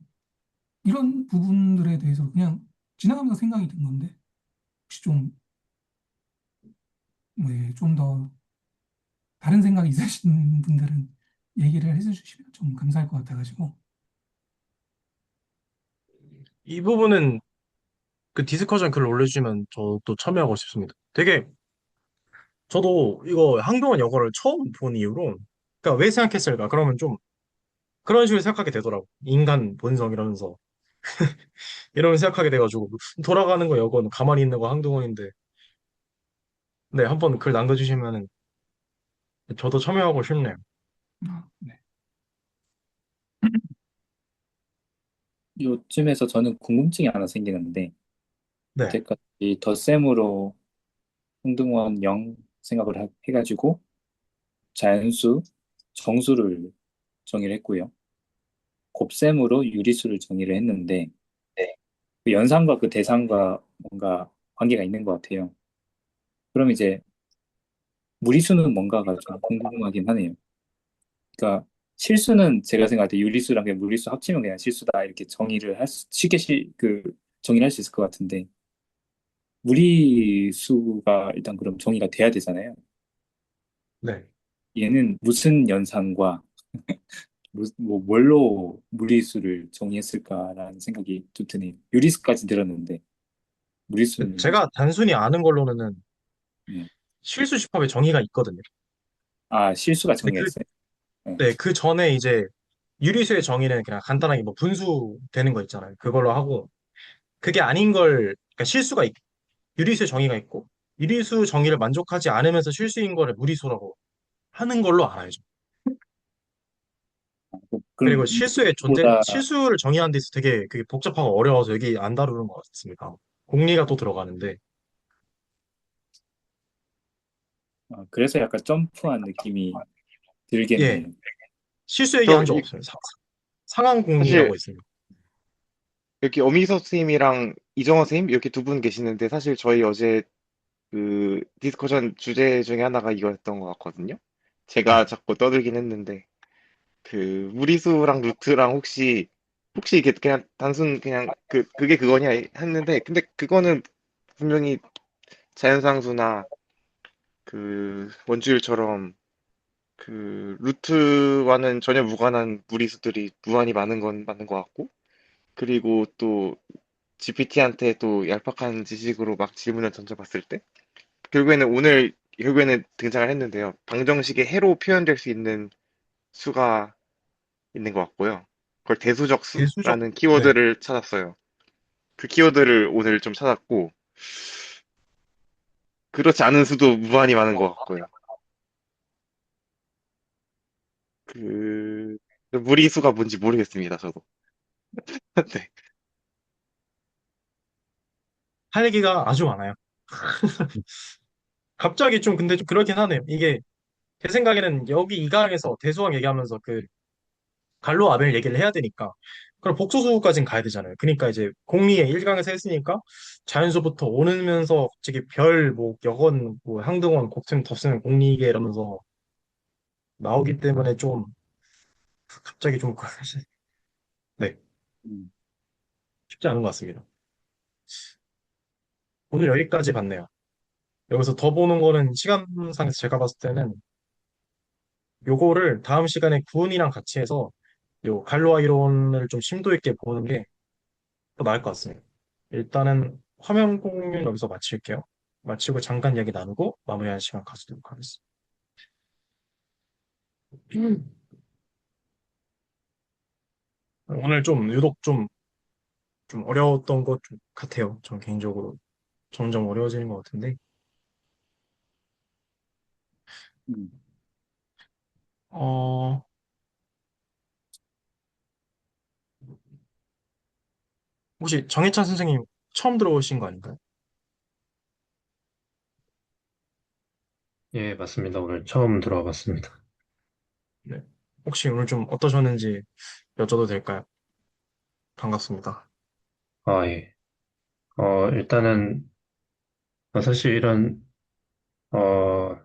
이런 부분들에 대해서 그냥 지나가면서 생각이 든 건데 혹시 좀, 네, 좀 더 다른 생각이 있으신 분들은 얘기를 해주시면 좀 감사할 것 같아가지고. 이 부분은 그 디스커션 글 올려주시면 저도 참여하고 싶습니다. 되게 저도 이거 한동안 영어를 처음 본 이후로 그러니까 왜 생각했을까? 그러면 좀 그런 식으로 생각하게 되더라고. 인간 본성 이러면서 이러면 생각하게 돼가지고 돌아가는 거 여건 가만히 있는 거 한동훈인데 네 한번 글 남겨주시면은 저도 참여하고 싶네요. 네. 요쯤에서 저는 궁금증이 하나 생기는데, 네, 여태까지 덧셈으로 홍등원 0 생각을 해가지고 자연수, 정수를 정의를 했고요. 곱셈으로 유리수를 정의를 했는데, 그 연산과 그 대상과 뭔가 관계가 있는 것 같아요. 그럼 이제 무리수는 뭔가가 좀 궁금하긴 하네요. 그러니까 실수는 제가 생각할 때 유리수랑 그냥 무리수 합치면 그냥 실수다 이렇게 쉽게 정의를 할 수 있을 것 같은데 무리수가 일단 그럼 정의가 돼야 되잖아요. 네. 얘는 무슨 연산과 뭐 뭘로 무리수를 정의했을까라는 생각이 좀 드네요. 유리수까지 들었는데 무리수는 제가 단순히 아는 걸로는 네. 실수 집합의 정의가 있거든요. 실수가 근데 정의가 있어요. 네. 네, 그 전에 이제 유리수의 정의는 그냥 간단하게 뭐 분수 되는 거 있잖아요. 그걸로 하고 그게 아닌 걸 그러니까 유리수의 정의가 있고 유리수 정의를 만족하지 않으면서 실수인 거를 무리수라고 하는 걸로 알아요. 그럼 그리고 보다 실수를 정의하는 데 있어서 되게 그게 복잡하고 어려워서 여기 안 다루는 것 같습니다. 공리가 또 들어가는데 그래서 약간 점프한 느낌이 예, 들겠네요. 실수 얘기한 적 저 없어요. 상한 공리라고 사실 있습니다. 여기 어미서 선생님이랑 이정원 선생님 이렇게 두 분 계시는데 사실 저희 어제 그 디스커션 주제 중에 하나가 이거였던 것 같거든요. 네. 제가 자꾸 떠들긴 했는데 그 무리수랑 루트랑 혹시 이게 그냥 단순 그냥 그게 그거냐 했는데 근데 그거는 분명히 자연상수나 그 원주율처럼 그 루트와는 전혀 무관한 무리수들이 무한히 많은 건 맞는 것 같고 그리고 또 GPT한테 또 얄팍한 지식으로 막 질문을 던져봤을 때 결국에는 등장을 했는데요. 방정식의 해로 표현될 수 있는 수가 있는 것 같고요. 그걸 대수적 대수적, 수라는 네. 키워드를 찾았어요. 그 키워드를 오늘 좀 찾았고 그렇지 않은 수도 무한히 많은 것 같고요. 그, 무리수가 뭔지 모르겠습니다, 저도. 네. 할 얘기가 아주 많아요. 갑자기 좀 근데 좀 그렇긴 하네요. 이게 제 생각에는 여기 이 강에서 대수학 얘기하면서 그 갈로 아벨 얘기를 해야 되니까 그럼 복소수까지는 가야 되잖아요. 그러니까 이제 공리에 1강에서 했으니까 자연수부터 오면서 갑자기 별, 뭐 여건, 뭐 항등원, 곱셈, 덧셈, 공리계 이러면서 나오기 때문에 좀 갑자기 좀 네, 음, 쉽지 않은 것 같습니다. 오늘 여기까지 봤네요. 여기서 더 보는 거는 시간상에서 제가 봤을 때는 요거를 다음 시간에 구은이랑 같이 해서 요 갈로아 이론을 좀 심도 있게 보는 게 더 나을 것 같습니다. 일단은 화면 공유는 여기서 마칠게요. 마치고 잠깐 얘기 나누고 마무리하는 시간 가지도록 하겠습니다. 오늘 좀 유독 좀 어려웠던 것 좀 같아요. 전 개인적으로 점점 어려워지는 것 같은데 음. 어 혹시 정해찬 선생님 처음 들어오신 거 아닌가요? 예, 맞습니다. 오늘 처음 들어와 봤습니다. 네. 혹시 오늘 좀 어떠셨는지 여쭤도 될까요? 반갑습니다. 아, 예. 일단은, 사실 이런, 어,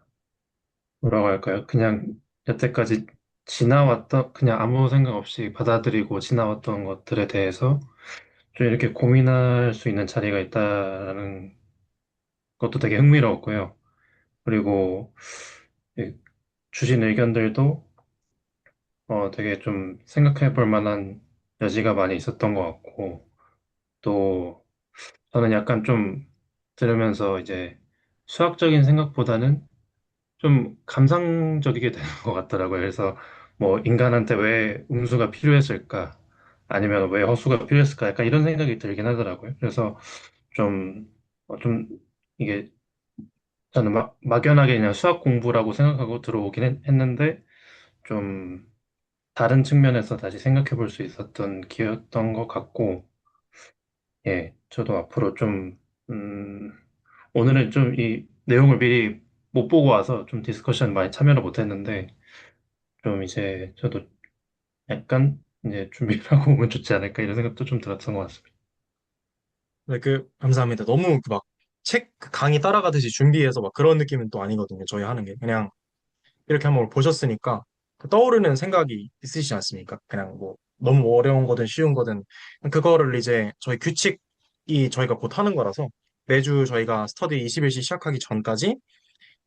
뭐라고 할까요? 그냥 여태까지 지나왔던, 그냥 아무 생각 없이 받아들이고 지나왔던 것들에 대해서 좀 이렇게 고민할 수 있는 자리가 있다라는 것도 되게 흥미로웠고요. 그리고 이 주신 의견들도 되게 좀 생각해 볼 만한 여지가 많이 있었던 것 같고, 또 저는 약간 좀 들으면서 이제 수학적인 생각보다는 좀 감상적이게 되는 것 같더라고요. 그래서 뭐 인간한테 왜 음수가 필요했을까? 아니면 왜 허수가 필요했을까? 약간 이런 생각이 들긴 하더라고요. 그래서 좀, 좀 이게 저는 막연하게 그냥 수학 공부라고 생각하고 들어오긴 했는데 좀 다른 측면에서 다시 생각해 볼 수 있었던 기회였던 것 같고, 예, 저도 앞으로 좀, 오늘은 좀 이 내용을 미리 못 보고 와서 좀 디스커션 많이 참여를 못 했는데, 좀 이제 저도 약간 이제 준비를 하고 오면 좋지 않을까 이런 생각도 좀 들었던 것 같습니다. 네, 감사합니다. 너무 막 책 강의 따라가듯이 준비해서 막 그런 느낌은 또 아니거든요. 저희 하는 게. 그냥 이렇게 한번 보셨으니까 그 떠오르는 생각이 있으시지 않습니까? 그냥 뭐 너무 어려운 거든 쉬운 거든 그거를 이제 저희 규칙이 저희가 곧 하는 거라서 매주 저희가 스터디 21시 시작하기 전까지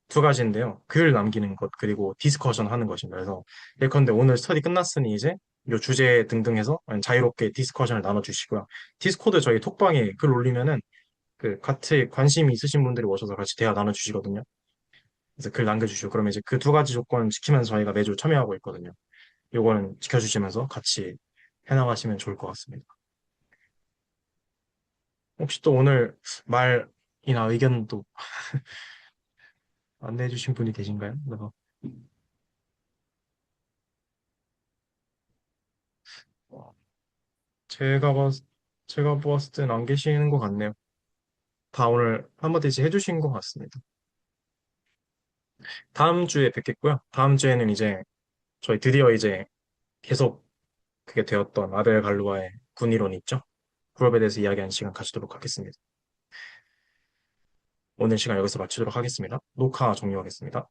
두 가지인데요. 글 남기는 것 그리고 디스커션 하는 것입니다. 그래서 예컨대 오늘 스터디 끝났으니 이제 요 주제 등등 해서 자유롭게 디스커션을 나눠주시고요. 디스코드 저희 톡방에 글 올리면은 그 같이 관심 있으신 분들이 오셔서 같이 대화 나눠주시거든요. 그래서 글 남겨주시고 그러면 이제 그 두 가지 조건 지키면서 저희가 매주 참여하고 있거든요. 요거는 지켜주시면서 같이 해나가시면 좋을 것 같습니다. 혹시 또 오늘 말이나 의견도 안내해 주신 분이 계신가요? 그래서 어, 제가 봤, 제가 보았을 땐 안 계시는 것 같네요. 다 오늘 한마디씩 해주신 것 같습니다. 다음 주에 뵙겠고요. 다음 주에는 이제 저희 드디어 이제 계속 그게 되었던 아벨 갈루아의 군이론 있죠? 그룹에 대해서 이야기하는 시간 가지도록 하겠습니다. 오늘 시간 여기서 마치도록 하겠습니다. 녹화 종료하겠습니다.